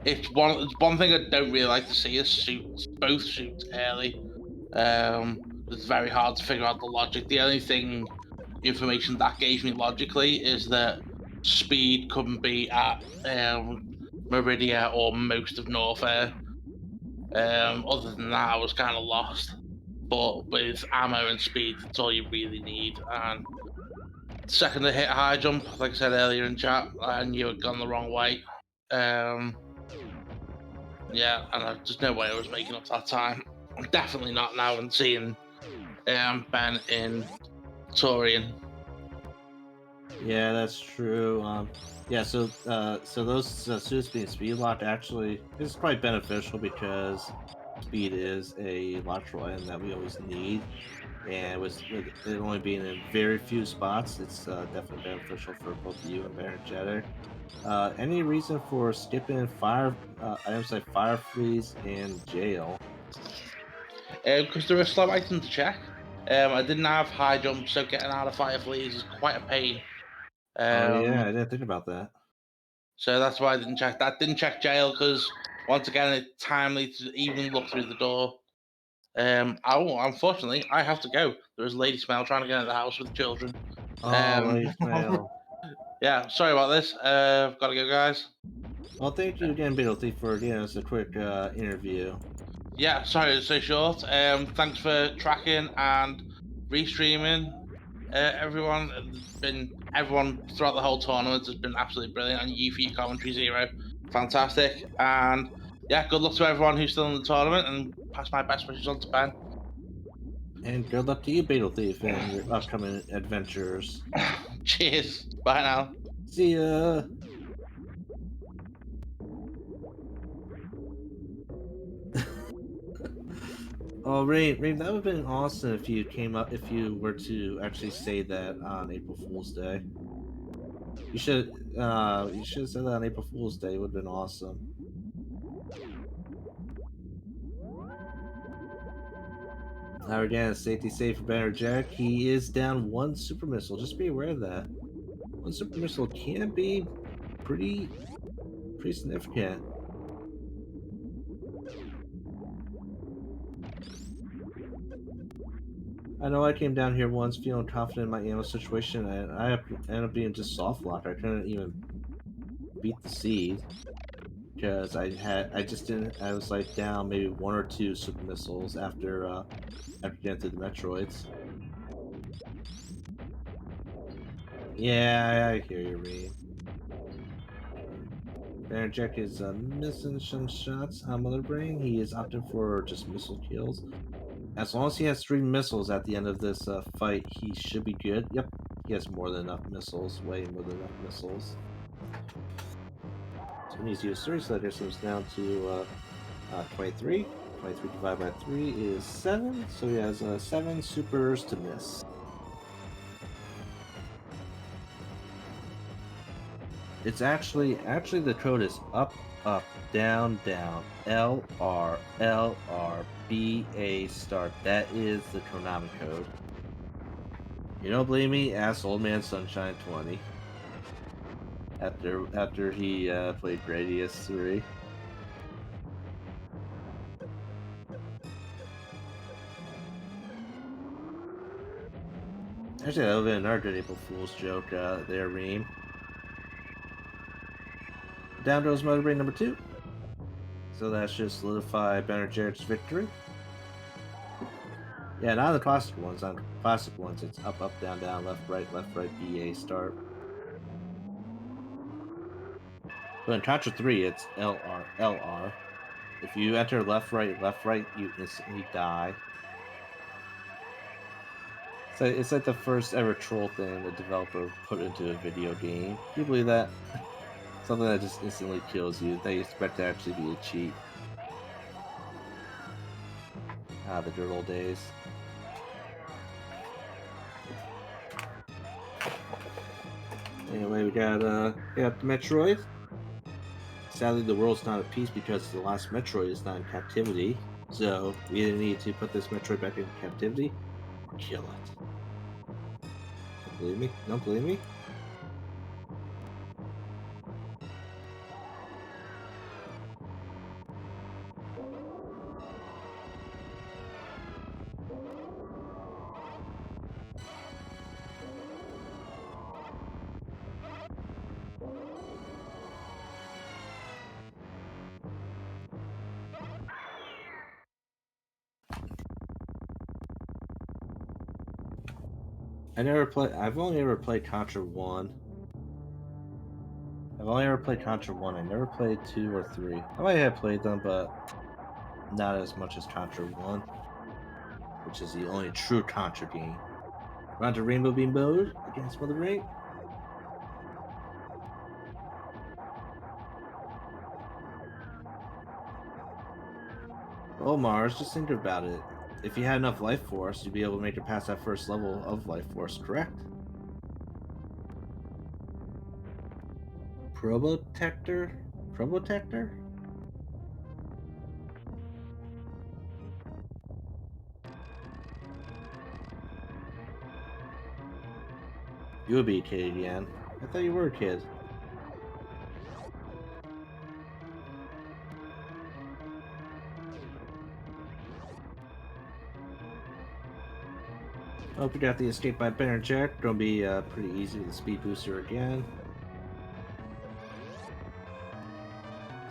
it's one thing I don't really like to see is both suits early. It's very hard to figure out the logic. The only information that gave me logically is that speed couldn't be at Meridia or most of Norfair. Other than that, I was kind of lost. But with ammo and speed, that's all you really need. And second to hit high jump, like I said earlier in chat, I knew it had gone the wrong way. Yeah, and there's no way I was making up that time. I'm definitely not now and seeing Ben in Torian. Yeah, that's true. Yeah, so those suits being speed locked actually is quite beneficial because speed is a logical item that we always need, and with it only being in very few spots, it's definitely beneficial for both you and Bennergetic. Any reason for skipping fire items like fire fleas and jail? Because they're a slow item to check. I didn't have high jump, so getting out of fire fleas is quite a pain. Oh yeah, I didn't think about that. So that's why I didn't check that. Didn't check jail because once again it's timely to even look through the door. Unfortunately, I have to go. There is a lady smell trying to get into the house with children. Oh, ladies mail. Yeah, sorry about this. I've got to go, guys. Well, thank you again, Beetlety, for giving us a quick interview. Yeah, sorry it's so short. Thanks for tracking and restreaming. Everyone, everyone throughout the whole tournament has been absolutely brilliant, and you for your commentary, Zero, fantastic. And yeah, good luck to everyone who's still in the tournament, and pass my best wishes on to Ben. And good luck to you, Beetle Thief, in your upcoming adventures. Cheers. Bye now. See ya. Oh, Rain, that would have been awesome if you were to actually say that on April Fool's Day. You should have said that on April Fool's Day. It would have been awesome. Now again, safety safe for Bennergetic. He is down one super missile. Just be aware of that. One super missile can be pretty significant. I know I came down here once feeling confident in my ammo situation, and I ended up being just soft locked. I couldn't even beat the seed because I just didn't I was like down maybe one or two super missiles after getting through the Metroids. Yeah, I hear you, Reed. Bennergetic is missing some shots on Mother Brain. He is opting for just missile kills. As long as he has 3 missiles at the end of this fight, he should be good. Yep, he has more than enough missiles. Way more than enough missiles. So he needs to use 3, so that gets him down to 23. 23 divided by 3 is 7. So he has 7 supers to miss. It's actually the code is up, up, down, down, L, R, L, R, B, A, start. That is the Konami code. You don't believe me? Ask Old Man Sunshine 20. After he played Gradius 3. Actually, that would have been another good April Fool's joke there, Reem. Down goes Motor Brain number 2. So that should solidify Bennergetic's victory. Yeah, not the classic ones. On classic ones, it's up, up, down, down, left, right, B, A, start. But in Contra 3, it's L, R, L, R. If you enter left, right, you instantly die. So it's like the first ever troll thing the developer put into a video game. Can you believe that? Something that just instantly kills you, that you expect to actually be a cheat. Ah, the good old days. Anyway, we got the Metroid. Sadly, the world's not at peace because the last Metroid is not in captivity. So we either need to put this Metroid back in captivity or kill it. Don't believe me? Don't believe me? I've only ever played Contra 1. I've only ever played Contra 1. I never played 2 or 3. I might have played them, but not as much as Contra 1, which is the only true Contra game. We're on to Rainbow Beam mode against Mother Brain. Oh, Mars, just think about it. If you had enough life force, you'd be able to make it past that first level of life force, correct? Probotector? Probotector? You would be a kid again. I thought you were a kid. Hope we got the escape by Bennergetic. Gonna be pretty easy with the speed booster again.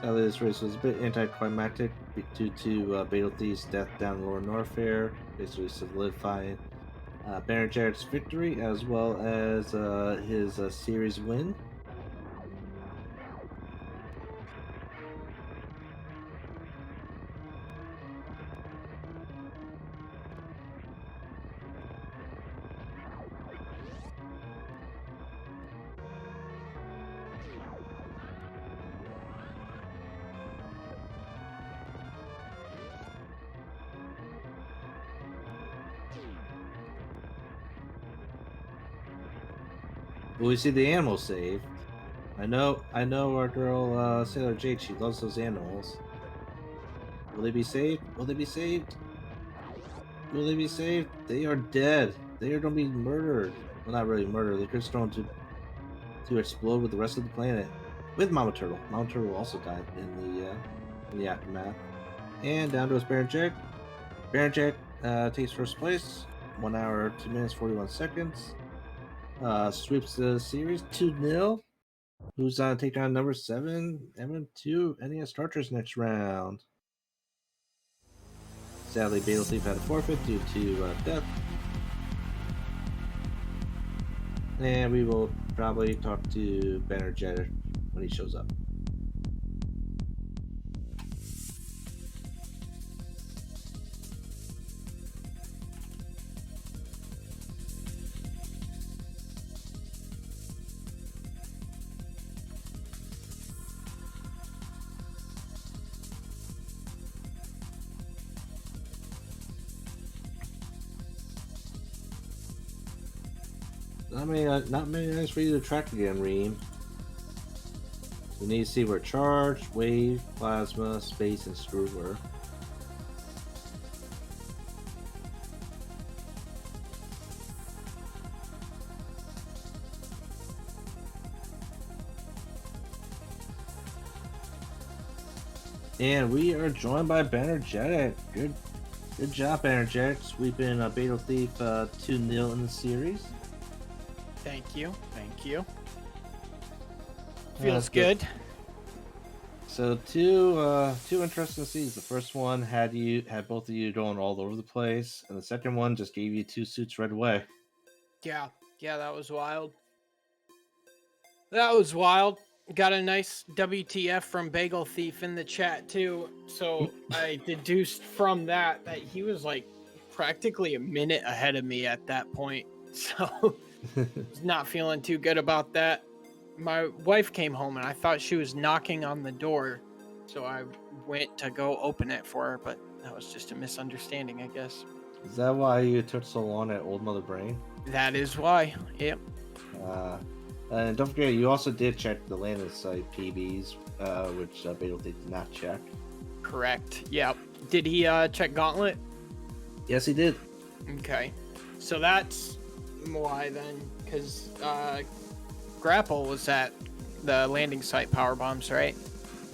Sadly, this race was a bit anticlimactic due to Bagel Thief's death down Lower Norfair, basically solidifying Bennergetic's victory as well as his series win. Well, we see the animals saved. I know our girl Sailor Jade, she loves those animals. Will they be saved? Will they be saved? Will they be saved? They are dead. They are going to be murdered. Well, not really murdered. They're just going to explode with the rest of the planet. With Mama Turtle. Mama Turtle also died in the aftermath. And down goes Bennergetic. Bennergetic takes first place. 1 hour, 2 minutes, 41 seconds. Sweeps the series 2-0. Who's on taking on number 7, MM2, NES Starters next round? Sadly, Bagel Thief had a forfeit due to death. And we will probably talk to Bennergetic when he shows up. Not many items for you to track again, Reem. We need to see where charge, wave, plasma, space, and screw were. And we are joined by Bennergetic. Good job, Bennergetic, sweeping Bagel Thief 2-0 in the series. Thank you. Thank you. Feels good. So two interesting scenes. The first one had both of you going all over the place, and the second one just gave you 2 suits right away. Yeah, that was wild. That was wild. Got a nice WTF from Bagel Thief in the chat too. So I deduced from that he was like practically a minute ahead of me at that point. So was not feeling too good about that. My wife came home and I thought she was knocking on the door. So I went to go open it for her, but that was just a misunderstanding, I guess. Is that why you took so long at Old Mother Brain? That is why. Yep. And don't forget, you also did check the landing site PBs, which Bagel did not check. Correct. Yep. Did he check Gauntlet? Yes, he did. Okay. So that's why then, because Grapple was at the landing site power bombs, right?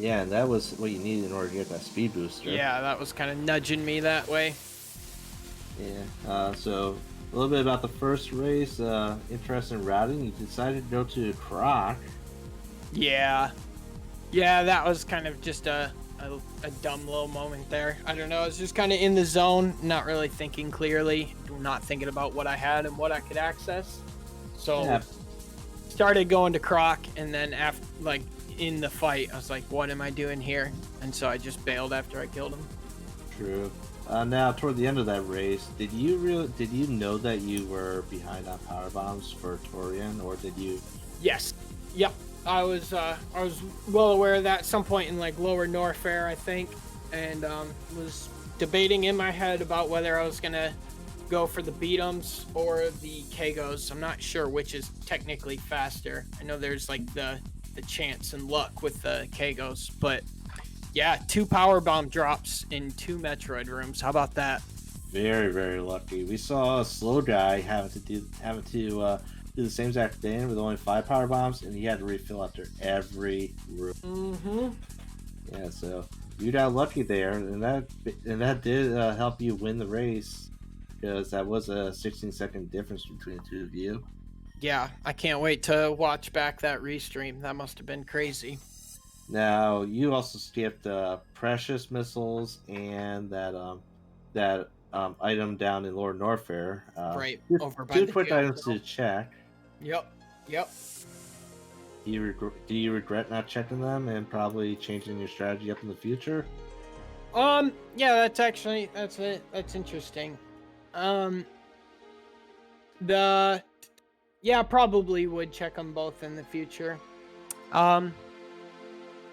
Yeah, and that was what you needed in order to get that speed booster. Yeah, that was kind of nudging me that way. Yeah. So a little bit about the first race. Interesting routing. You decided to go to Croc. Yeah, that was kind of just a dumb little moment there. I don't know. I was just kind of in the zone, not really thinking clearly, not thinking about what I had and what I could access. So Yeah. Started going to Croc, and then after, like in the fight, I was like, "What am I doing here?" And so I just bailed after I killed him. True. Now, toward the end of that race, did you know that you were behind on power bombs for Torian, or did you? Yes. Yep. I was well aware of that at some point in like Lower Norfair, I think, and was debating in my head about whether I was gonna go for the beat'ems or the Kagos. I'm not sure which is technically faster. I know there's like the chance and luck with the Kagos, but yeah, 2 power bomb drops in 2 Metroid rooms. How about that? Very, very lucky. We saw a slow guy having to do the same exact thing with only 5 power bombs, and he had to refill after every room. Mm-hmm. Yeah, so you got lucky there, and that did help you win the race, because that was a 16-second difference between the two of you. Yeah, I can't wait to watch back that restream. That must have been crazy. Now you also skipped precious missiles and that item down in Lower Norfair. Right, over by two the quick jail items cell. to check. Yep. Do you regret not checking them and probably changing your strategy up in the future? Yeah, that's it. That's interesting. Probably would check them both in the future.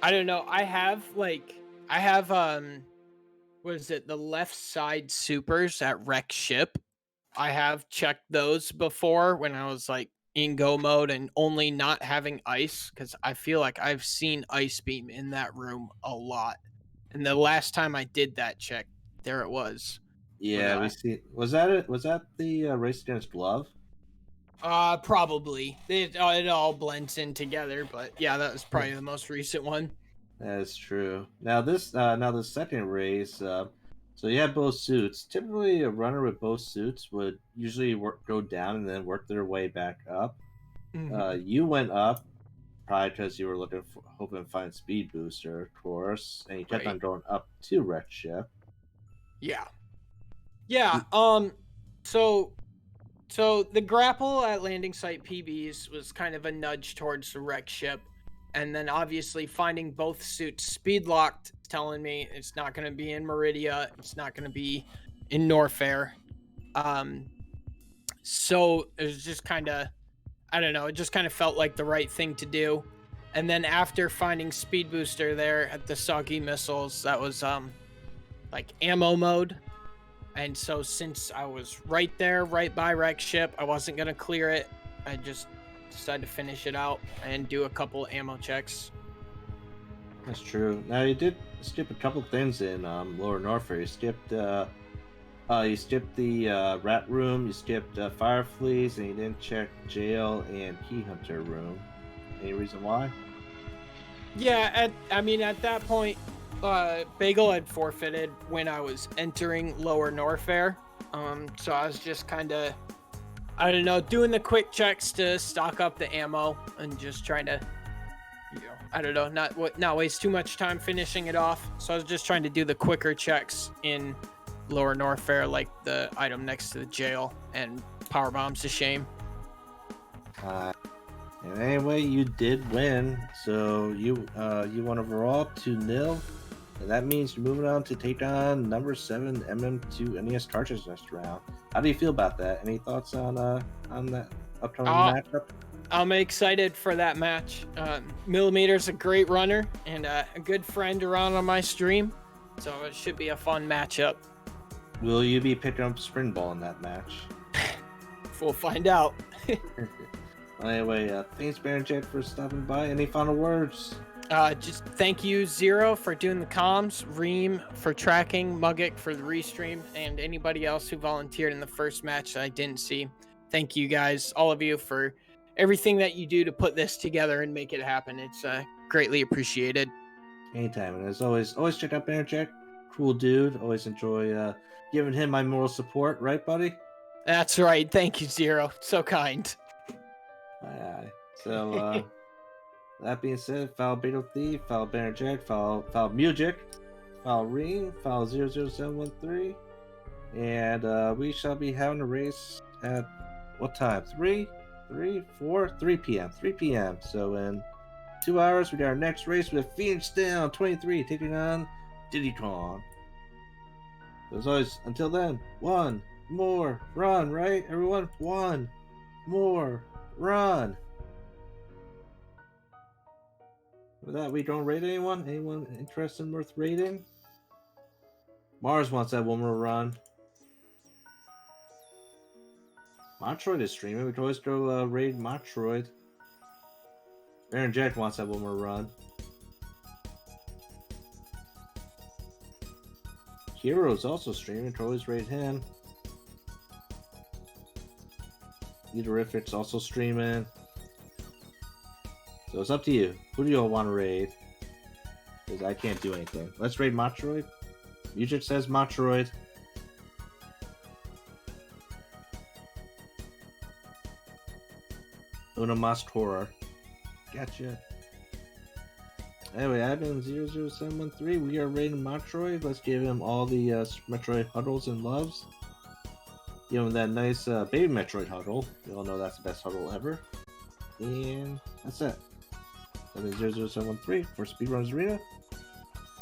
I don't know. I have what is it? The left side supers at Wreck Ship. I have checked those before when I was like in go mode and only not having ice, because I feel like I've seen Ice Beam in that room a lot. And the last time I did that check, there it was. Yeah, we see. Was that it? Was that the race against Glove? Probably. It all blends in together, but yeah, that was probably the most recent one. That is true. Now the second race. So you have both suits. Typically, a runner with both suits would usually go down and then work their way back up. Mhm. You went up, Probably because you were hoping to find Speed Booster, of course, and you kept Right. on going up to Wreck Ship. Yeah. Yeah. So the grapple at landing site PBs was kind of a nudge towards the wreck ship, and then obviously finding both suits speed locked, telling me it's not going to be in Meridia, it's not going to be in Norfair. So it was just kind of, I don't know, it just kind of felt like the right thing to do. And then after finding Speed Booster there at the Soggy Missiles, that was like ammo mode. And so since I was right there, right by wreck ship, I wasn't gonna clear it. I just decided to finish it out and do a couple ammo checks. That's true. Now you did skip a couple things in Lower Norfolk. You skipped the rat room. You skipped fire fleas, and you didn't check jail and key hunter room. Any reason why? Yeah, at that point, Bagel had forfeited when I was entering Lower Norfair. So I was just kind of, I don't know, doing the quick checks to stock up the ammo and just trying to, I don't know, not waste too much time finishing it off. So I was just trying to do the quicker checks in Lower Norfair, like the item next to the jail and power bombs to shame. And anyway, you did win. So you won overall 2-0. And that means you're moving on to take on number 7 MM2 NES cartridge next round. How do you feel about that? Any thoughts on that upcoming matchup? I'm excited for that match. Millimeter's a great runner and a good friend around on my stream, so it should be a fun matchup. Will you be picking up Spring Ball in that match? We'll find out. Anyway, thanks Bennergetic for stopping by. Any final words? Just thank you, Zero, for doing the comms, Reem for tracking, Muggick for the restream, and anybody else who volunteered in the first match that I didn't see. Thank you guys, all of you, for everything that you do to put this together and make it happen. It's greatly appreciated. Anytime. And as always check out Bennergetic. Cool dude. Always enjoy giving him my moral support, right, buddy? That's right. Thank you, Zero. So kind. Aye. So, that being said, foul Bagel Thief, foul Bennergetic, foul Music, foul Ring, foul 00713, and we shall be having a race at what time? 3 p.m. 3 p.m. So in 2 hours, we got our next race with Phoenix Down 23 taking on Diddy Kong. So as always, until then, one more run, right, everyone? One more run. With that, we don't rate anyone? Anyone interested and worth rating? Mars wants that one more run. Metroid is streaming. We could always go raid Metroid. Bennergetic wants that one more run. Hero's also streaming. We could always raid him. Eaterific's also streaming. So it's up to you. Who do you all want to raid? Because I can't do anything. Let's raid Metroid. Music says Metroid. Una Mas Horror. Gotcha. Anyway, I've been 00713. We are raiding Metroid. Let's give him all the Metroid huddles and loves. Give him that nice baby Metroid huddle. We all know that's the best huddle ever. And that's it. That is 00713 for Speedrunners Arena.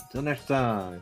Until next time.